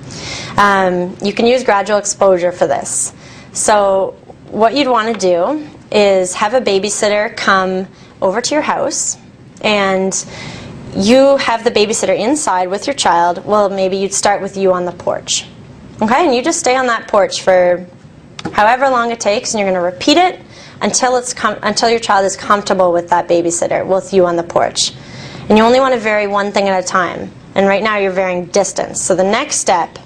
You can use gradual exposure for this. So what you'd want to do is have a babysitter come over to your house, and you have the babysitter inside with your child. Well, maybe you'd start with you on the porch. Okay, and you just stay on that porch for however long it takes, and you're going to repeat it until your child is comfortable with that babysitter, with you on the porch. And you only want to vary one thing at a time. And right now you're varying distance. So the next step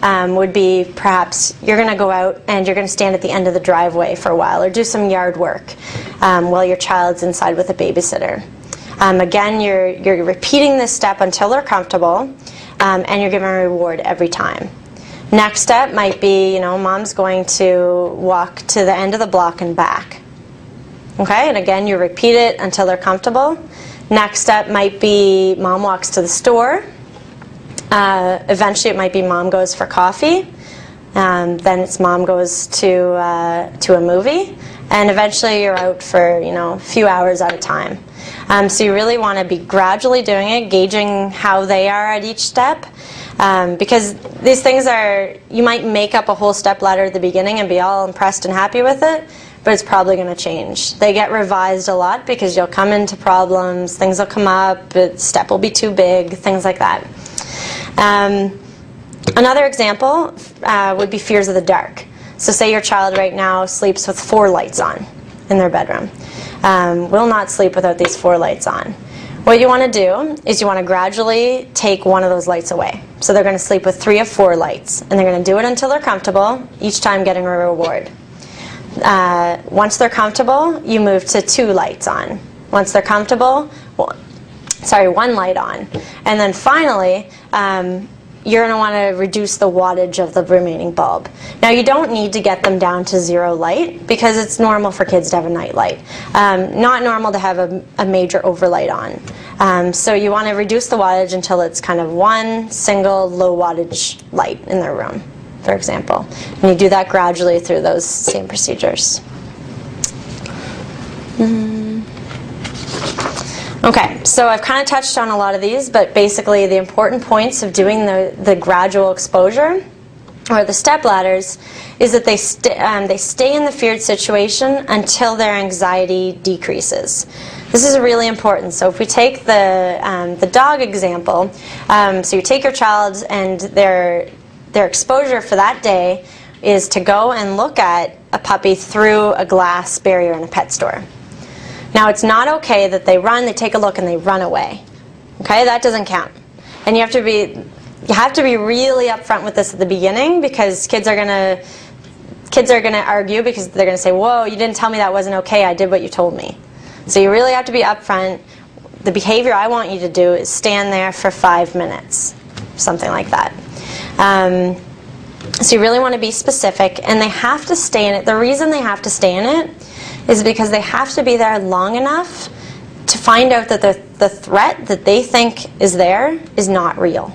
would be perhaps you're going to go out and you're going to stand at the end of the driveway for a while, or do some yard work while your child's inside with a babysitter. Again, you're repeating this step until they're comfortable, and you're giving a reward every time. Next step might be, mom's going to walk to the end of the block and back. Okay, and again, you repeat it until they're comfortable. Next step might be mom walks to the store. Eventually it might be mom goes for coffee. Then it's mom goes to a movie. And eventually you're out for a few hours at a time. So you really want to be gradually doing it, gauging how they are at each step. Because these things are, you might make up a whole step ladder at the beginning and be all impressed and happy with it, but it's probably going to change. They get revised a lot because you'll come into problems, things will come up, the step will be too big, things like that. Another example would be fears of the dark. So say your child right now sleeps with 4 lights on in their bedroom. Will not sleep without these 4 lights on. What you want to do is you want to gradually take one of those lights away. So they're going to sleep with 3 of 4 lights, and they're going to do it until they're comfortable, each time getting a reward. Once they're comfortable, you move to 2 lights on. Once they're comfortable, 1 light on. And then finally, you're going to want to reduce the wattage of the remaining bulb. Now you don't need to get them down to 0 light because it's normal for kids to have a night light. Not normal to have a major overlight on. So you want to reduce the wattage until it's kind of 1 single low wattage light in their room, for example. And you do that gradually through those same procedures. Okay, so I've kind of touched on a lot of these, but basically the important points of doing the gradual exposure or the step ladders is that they stay in the feared situation until their anxiety decreases. This is really important. So if we take the dog example, so you take your child and their exposure for that day is to go and look at a puppy through a glass barrier in a pet store. Now it's not okay that they take a look and they run away. Okay, that doesn't count. And you have to be really upfront with this at the beginning because kids are gonna argue because they're gonna say, "Whoa, you didn't tell me that wasn't okay. I did what you told me." So you really have to be upfront. The behavior I want you to do is stand there for 5 minutes, something like that. So you really want to be specific, and they have to stay in it. The reason they have to stay in it is because they have to be there long enough to find out that the threat that they think is there is not real.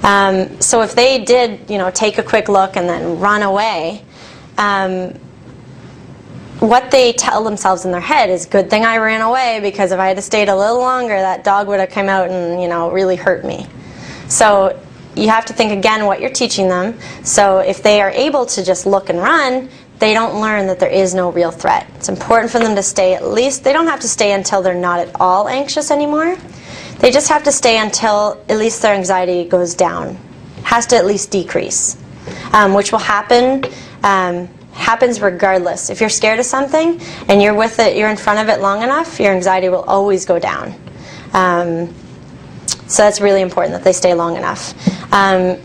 So if they did, take a quick look and then run away, what they tell themselves in their head is, good thing I ran away, because if I had stayed a little longer, that dog would have come out and really hurt me. So you have to think again what you're teaching them. So if they are able to just look and run, they don't learn that there is no real threat. It's important for them to stay at least, they don't have to stay until they're not at all anxious anymore. They just have to stay until at least their anxiety goes down. It has to at least decrease, which will happens regardless. If you're scared of something and you're with it, you're in front of it long enough, your anxiety will always go down. So that's really important that they stay long enough.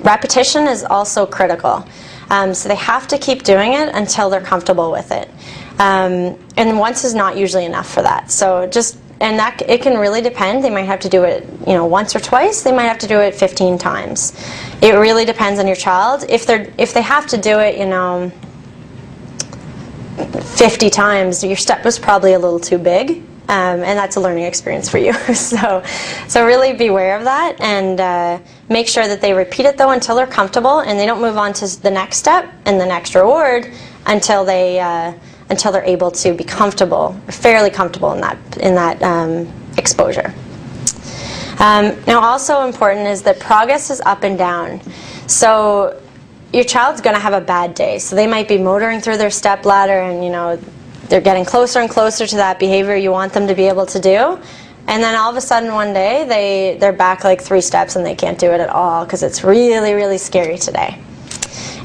Repetition is also critical. So they have to keep doing it until they're comfortable with it. And once is not usually enough for that. So it can really depend. They might have to do it, once or twice. They might have to do it 15 times. It really depends on your child. If they have to do it, 50 times, your step was probably a little too big. And that's a learning experience for you. So really beware of that, and make sure that they repeat it though until they're comfortable, and they don't move on to the next step and the next reward until they're able to be comfortable, fairly comfortable in that exposure. Now, also important is that progress is up and down. So your child's going to have a bad day, so they might be motoring through their step ladder, and they're getting closer and closer to that behavior you want them to be able to do. And then all of a sudden one day, they're back like 3 steps and they can't do it at all because it's really, really scary today.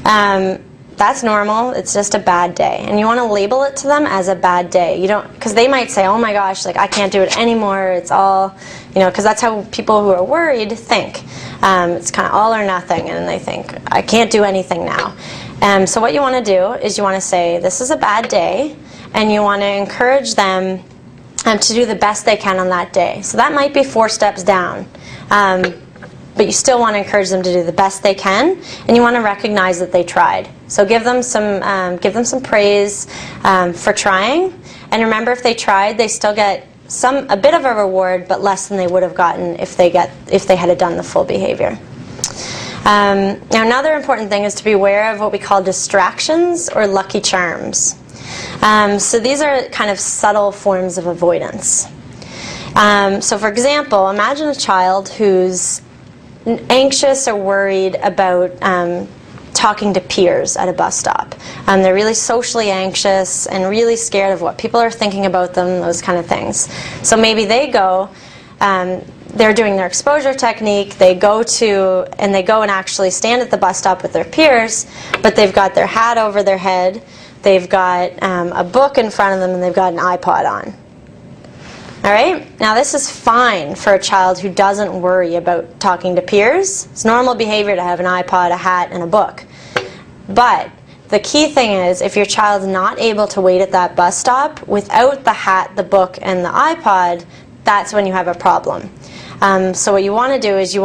That's normal. It's just a bad day. And you want to label it to them as a bad day. Because they might say, oh my gosh, I can't do it anymore. It's all, because that's how people who are worried think. It's kind of all or nothing, and they think, I can't do anything now. So what you want to do is you want to say, this is a bad day, and you want to encourage them to do the best they can on that day. So that might be 4 steps down, but you still want to encourage them to do the best they can, and you want to recognize that they tried. So give them some praise for trying, and remember, if they tried, they still get a bit of a reward, but less than they would have gotten if they had done the full behavior. Now, another important thing is to be aware of what we call distractions or lucky charms. So these are kind of subtle forms of avoidance. So for example, imagine a child who's anxious or worried about talking to peers at a bus stop. They're really socially anxious and really scared of what people are thinking about them, those kind of things. So maybe they go, they're doing their exposure technique, they go and actually stand at the bus stop with their peers, but they've got their hat over their head, they've got a book in front of them, and they've got an iPod on. All right? Now this is fine for a child who doesn't worry about talking to peers. It's normal behavior to have an iPod, a hat, and a book. But the key thing is, if your child's not able to wait at that bus stop without the hat, the book, and the iPod, that's when you have a problem. So what you want to do is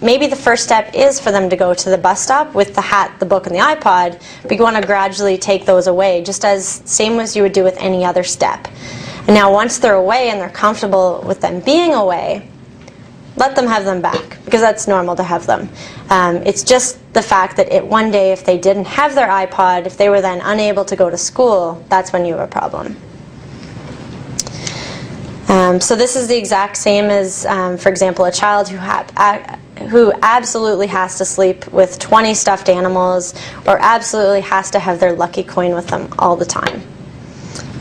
maybe the first step is for them to go to the bus stop with the hat, the book, and the iPod, but you want to gradually take those away, just as same as you would do with any other step. And now once they're away and they're comfortable with them being away, let them have them back, because that's normal to have them. It's just the fact that one day if they didn't have their iPod, if they were then unable to go to school, that's when you have a problem. So this is the exact same as, for example, a child who absolutely has to sleep with 20 stuffed animals, or absolutely has to have their lucky coin with them all the time.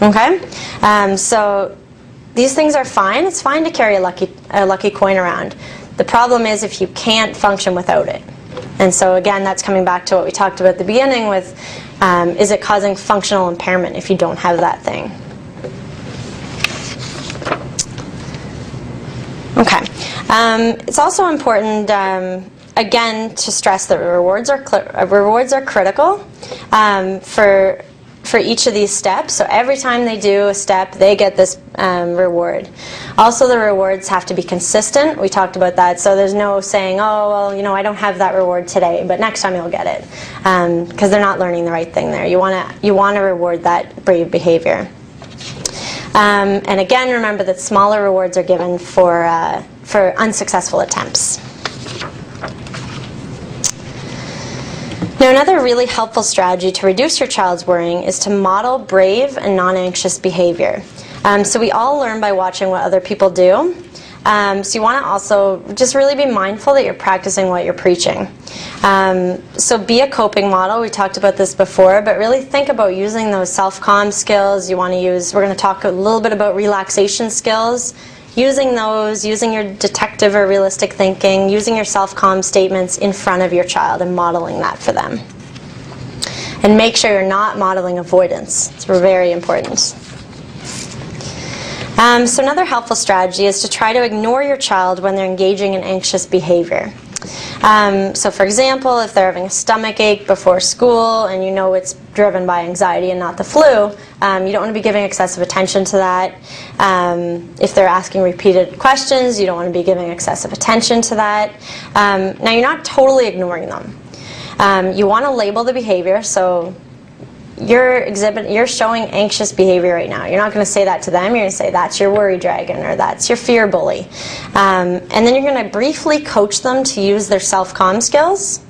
Okay? So these things are fine. It's fine to carry a lucky coin around. The problem is if you can't function without it. And so again, that's coming back to what we talked about at the beginning with, is it causing functional impairment if you don't have that thing? Okay. It's also important, again, to stress that rewards are critical for each of these steps. So every time they do a step, they get this reward. Also, the rewards have to be consistent. We talked about that. So there's no saying, oh, well, I don't have that reward today, but next time you'll get it, because they're not learning the right thing there. You want to reward that brave behavior. And again, remember that smaller rewards are given for unsuccessful attempts. Now, another really helpful strategy to reduce your child's worrying is to model brave and non-anxious behavior. So we all learn by watching what other people do. So you want to also just really be mindful that you're practicing what you're preaching. So be a coping model. We talked about this before, but really think about using those self-calm skills. We're going to talk a little bit about relaxation skills. Using those, using your detective or realistic thinking, using your self-calm statements in front of your child and modeling that for them. And make sure you're not modeling avoidance. It's very important. So another helpful strategy is to try to ignore your child when they're engaging in anxious behavior. So for example, if they're having a stomach ache before school and you know it's driven by anxiety and not the flu, you don't want to be giving excessive attention to that. If they're asking repeated questions, you don't want to be giving excessive attention to that. Now, you're not totally ignoring them. You want to label the behavior. So you're showing anxious behavior right now. You're not going to say that to them. You're going to say that's your worry dragon, or that's your fear bully. And then you're going to briefly coach them to use their self-calm skills.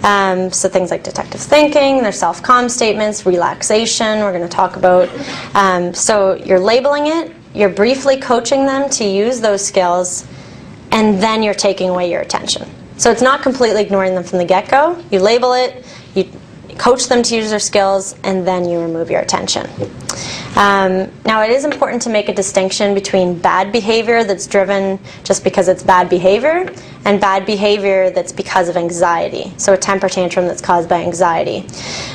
So things like detective thinking, their self-calm statements, relaxation, we're going to talk about. So you're labeling it, you're briefly coaching them to use those skills, and then you're taking away your attention. So it's not completely ignoring them from the get-go. You label it, you coach them to use their skills, and then you remove your attention. Now, it is important to make a distinction between bad behavior that's driven just because it's bad behavior and bad behavior that's because of anxiety. So a temper tantrum that's caused by anxiety.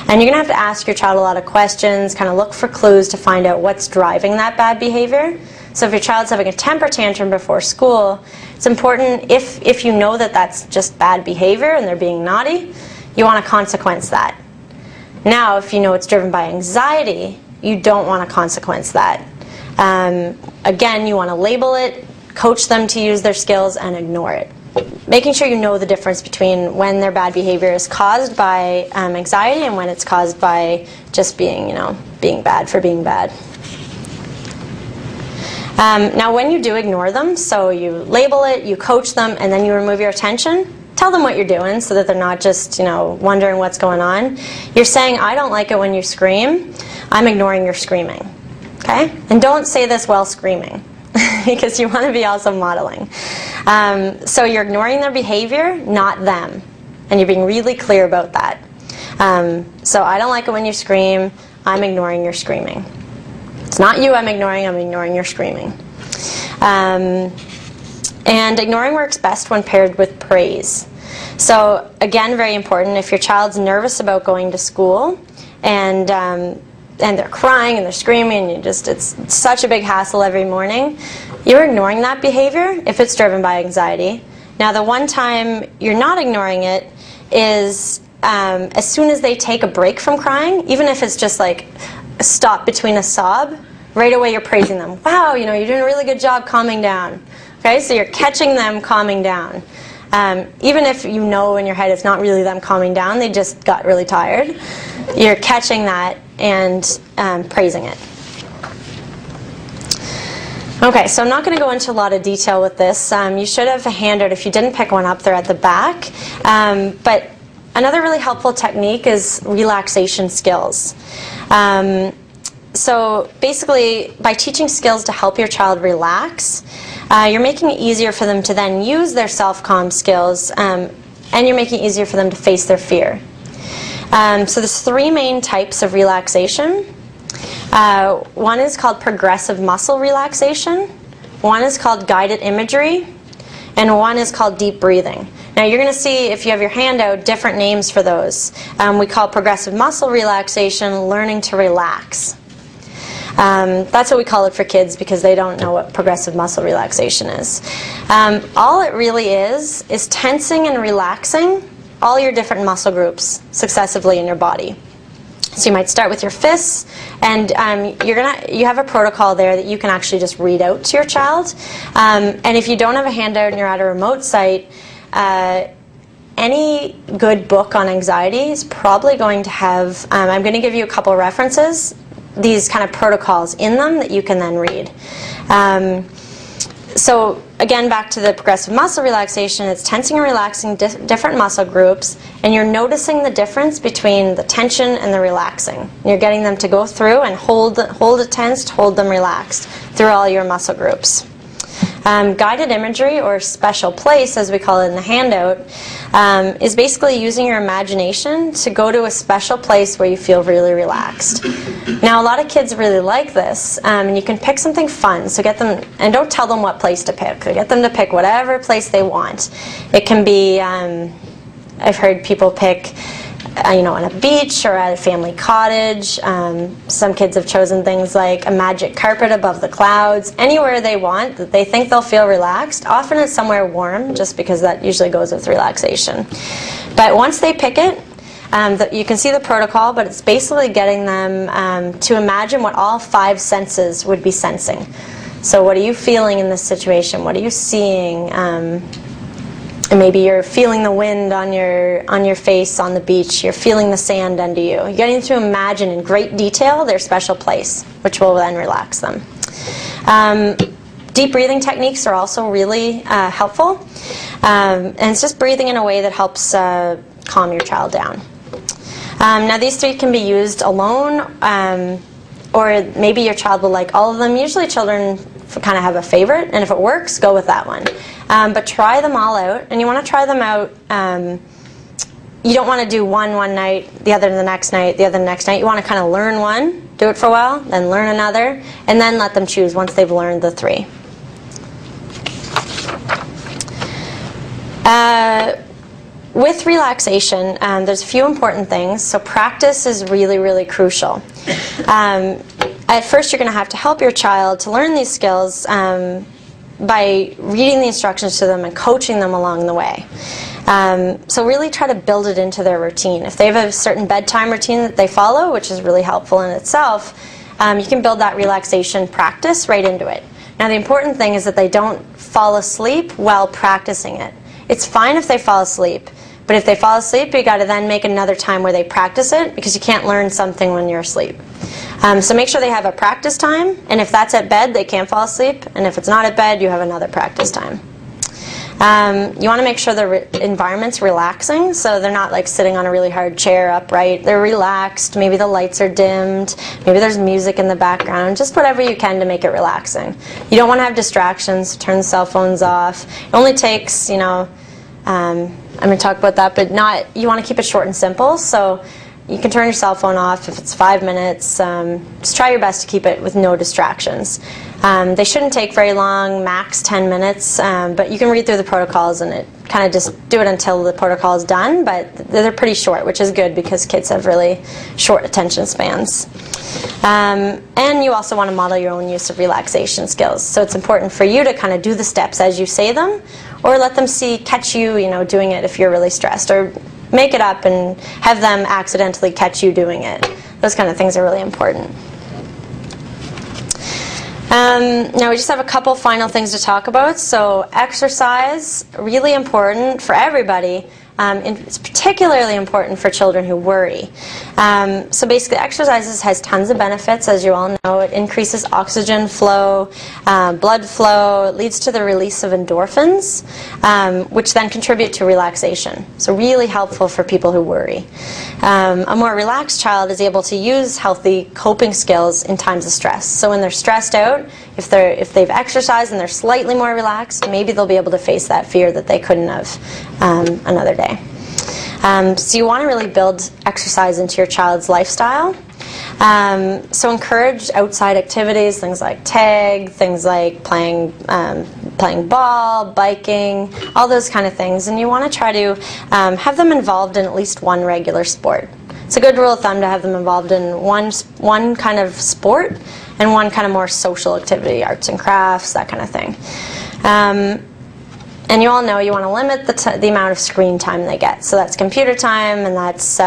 And you're going to have to ask your child a lot of questions, kind of look for clues to find out what's driving that bad behavior. So if your child's having a temper tantrum before school, it's important, if you know that that's just bad behavior and they're being naughty, you want to consequence that. Now, if you know it's driven by anxiety, you don't want to consequence that. Again, you want to label it, coach them to use their skills, and ignore it. Making sure you know the difference between when their bad behavior is caused by anxiety and when it's caused by just being, being bad for being bad. Now, when you do ignore them, so you label it, you coach them, and then you remove your attention, tell them what you're doing so that they're not just, wondering what's going on. You're saying, I don't like it when you scream. I'm ignoring your screaming. Okay? And don't say this while screaming, because you want to be also modeling. So you're ignoring their behavior, not them. And you're being really clear about that. So I don't like it when you scream. I'm ignoring your screaming. It's not you I'm ignoring your screaming. And ignoring works best when paired with praise. So again, very important, if your child's nervous about going to school and they're crying and they're screaming and it's such a big hassle every morning, you're ignoring that behavior if it's driven by anxiety. Now the one time you're not ignoring it is as soon as they take a break from crying, even if it's just like a stop between a sob, right away you're praising them. Wow, you're doing a really good job calming down. Okay, so you're catching them calming down. Even if you know in your head it's not really them calming down, they just got really tired, you're catching that and praising it. Okay, so I'm not going to go into a lot of detail with this. You should have a handout. If you didn't pick one up, they're at the back. But another really helpful technique is relaxation skills. So basically, by teaching skills to help your child relax, you're making it easier for them to then use their self-calm skills, and you're making it easier for them to face their fear. So there's three main types of relaxation. One is called progressive muscle relaxation, one is called guided imagery, and one is called deep breathing. Now you're going to see, if you have your handout, different names for those. We call progressive muscle relaxation learning to relax. That's what we call it for kids because they don't know what progressive muscle relaxation is. All it really is tensing and relaxing all your different muscle groups successively in your body. So you might start with your fists, and you have a protocol there that you can actually just read out to your child. And if you don't have a handout and you're at a remote site, any good book on anxiety is probably going to have, I'm going to give you a couple references, these kind of protocols in them that you can then read. So again, back to the progressive muscle relaxation, it's tensing and relaxing different muscle groups, and you're noticing the difference between the tension and the relaxing. You're getting them to go through and hold it tensed, hold them relaxed through all your muscle groups. Guided imagery, or special place as we call it in the handout, is basically using your imagination to go to a special place where you feel really relaxed. Now a lot of kids really like this, and you can pick something fun, so get them, and don't tell them what place to pick, get them to pick whatever place they want. It can be, I've heard people pick on a beach or at a family cottage. Some kids have chosen things like a magic carpet above the clouds. Anywhere they want that they think they'll feel relaxed. Often it's somewhere warm, just because that usually goes with relaxation. But once they pick it, you can see the protocol, but it's basically getting them to imagine what all 5 senses would be sensing. So what are you feeling in this situation? What are you seeing? And maybe you're feeling the wind on your face on the beach. You're feeling the sand under you. You're getting to imagine in great detail their special place, which will then relax them. Deep breathing techniques are also really helpful. And it's just breathing in a way that helps calm your child down. Now these 3 can be used alone, or maybe your child will like all of them. Usually children kind of have a favorite, and if it works, go with that one. But try them all out, and you want to try them out. You don't want to do one night, the other the next night, the other the next night. You want to kind of learn one, do it for a while, then learn another, and then let them choose once they've learned the 3. With relaxation, there's a few important things. So practice is really, really crucial. At first, you're going to have to help your child to learn these skills by reading the instructions to them and coaching them along the way. So really try to build it into their routine. If they have a certain bedtime routine that they follow, which is really helpful in itself, you can build that relaxation practice right into it. Now the important thing is that they don't fall asleep while practicing it. It's fine if they fall asleep, but if they fall asleep, you got to then make another time where they practice it, because you can't learn something when you're asleep. So make sure they have a practice time, and if that's at bed, they can't fall asleep, and if it's not at bed, you have another practice time. You want to make sure the environment's relaxing, so they're not like sitting on a really hard chair upright. They're relaxed, maybe the lights are dimmed, maybe there's music in the background, just whatever you can to make it relaxing. You don't want to have distractions, turn the cell phones off. It only takes, you know, I'm going to talk about that, but you want to keep it short and simple, so you can turn your cell phone off if it's 5 minutes. Just try your best to keep it with no distractions. They shouldn't take very long, max 10 minutes, but you can read through the protocols and kind of just do it until the protocol is done, but they're pretty short, which is good because kids have really short attention spans. And you also want to model your own use of relaxation skills. So it's important for you to kind of do the steps as you say them, or let them catch you, doing it if you're really stressed, or make it up and have them accidentally catch you doing it. Those kind of things are really important. Now we just have a couple final things to talk about. So exercise, really important for everybody. It's particularly important for children who worry. So basically exercise has tons of benefits, as you all know. It increases oxygen flow, blood flow, it leads to the release of endorphins, which then contribute to relaxation. So really helpful for people who worry. A more relaxed child is able to use healthy coping skills in times of stress. So when they're stressed out, if they've exercised and they're slightly more relaxed, maybe they'll be able to face that fear that they couldn't have another day. So you want to really build exercise into your child's lifestyle. So encourage outside activities, things like tag, things like playing ball, biking, all those kind of things. And you want to try to have them involved in at least one regular sport. It's a good rule of thumb to have them involved in one kind of sport and one kind of more social activity, arts and crafts, that kind of thing. And you all know you want to limit the amount of screen time they get. So that's computer time and that's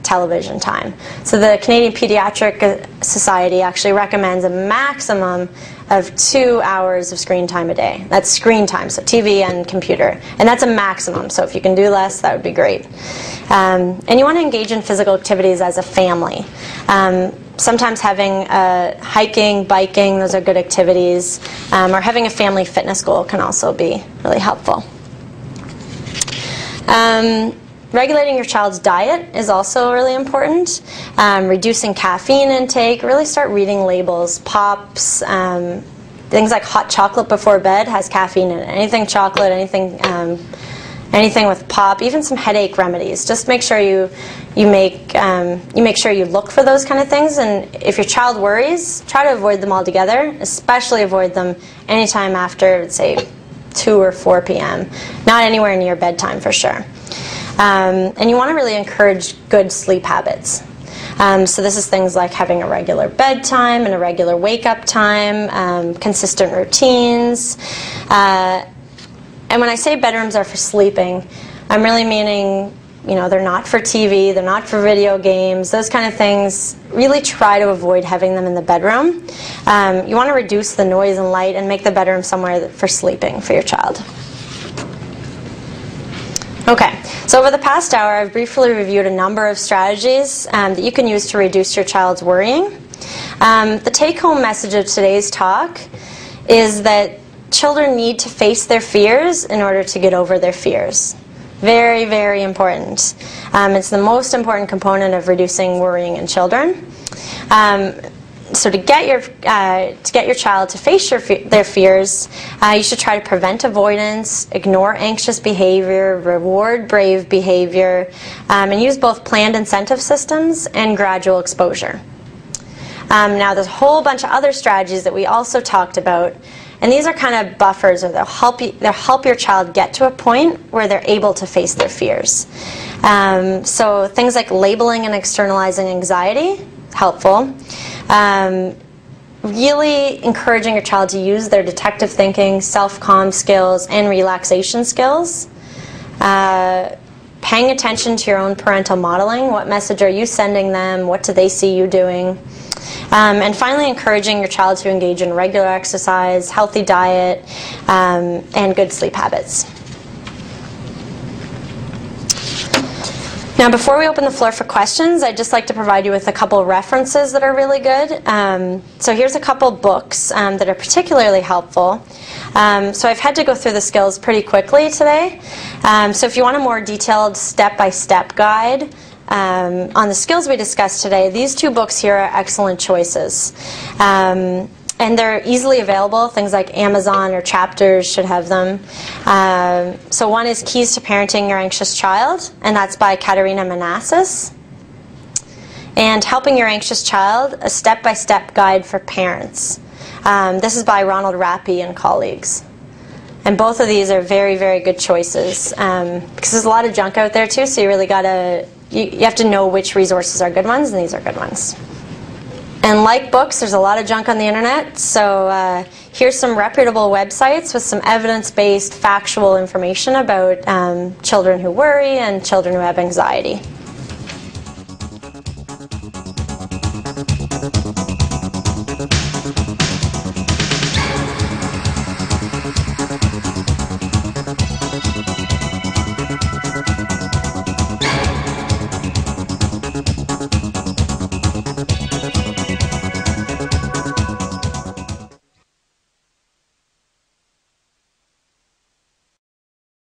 television time. So the Canadian Pediatric Society actually recommends a maximum of 2 hours of screen time a day. That's screen time, so TV and computer. And that's a maximum, so if you can do less, that would be great. And you want to engage in physical activities as a family. Sometimes having hiking, biking, those are good activities, or having a family fitness goal can also be really helpful. Regulating your child's diet is also really important. Reducing caffeine intake, really start reading labels. Pops, things like hot chocolate before bed has caffeine in it. Anything chocolate, anything with pop, even some headache remedies. Just make sure you make sure you look for those kind of things. And if your child worries, try to avoid them altogether. Especially avoid them anytime after, say, 2 or 4 p.m. Not anywhere near bedtime for sure. And you want to really encourage good sleep habits. So this is things like having a regular bedtime and a regular wake-up time, consistent routines. And when I say bedrooms are for sleeping, I'm really meaning, they're not for TV, they're not for video games, those kind of things. Really try to avoid having them in the bedroom. You want to reduce the noise and light and make the bedroom somewhere for sleeping for your child. Okay, so over the past hour, I've briefly reviewed a number of strategies that you can use to reduce your child's worrying. The take-home message of today's talk is that children need to face their fears in order to get over their fears. Very, very important. It's the most important component of reducing worrying in children. So to get your child to face their fears, you should try to prevent avoidance, ignore anxious behavior, reward brave behavior, and use both planned incentive systems and gradual exposure. Now there's a whole bunch of other strategies that we also talked about, and these are kind of buffers, or they'll help your child get to a point where they're able to face their fears. So things like labeling and externalizing anxiety, helpful. Really encouraging your child to use their detective thinking, self-calm skills, and relaxation skills. Paying attention to your own parental modeling. What message are you sending them? What do they see you doing? And finally, encouraging your child to engage in regular exercise, healthy diet, and good sleep habits. Now, before we open the floor for questions, I'd just like to provide you with a couple references that are really good. So here's a couple books that are particularly helpful. So I've had to go through the skills pretty quickly today. So if you want a more detailed step-by-step guide on the skills we discussed today, these two books here are excellent choices. And they're easily available. Things like Amazon or Chapters should have them. So one is Keys to Parenting Your Anxious Child, and that's by Katerina Manassis. And Helping Your Anxious Child, a step-by-step guide for parents. This is by Ronald Rappy and colleagues. And both of these are very, very good choices. Because there's a lot of junk out there too, so you really gotta, you have to know which resources are good ones, and these are good ones. And like books, there's a lot of junk on the internet, so here's some reputable websites with some evidence-based, factual information about children who worry and children who have anxiety.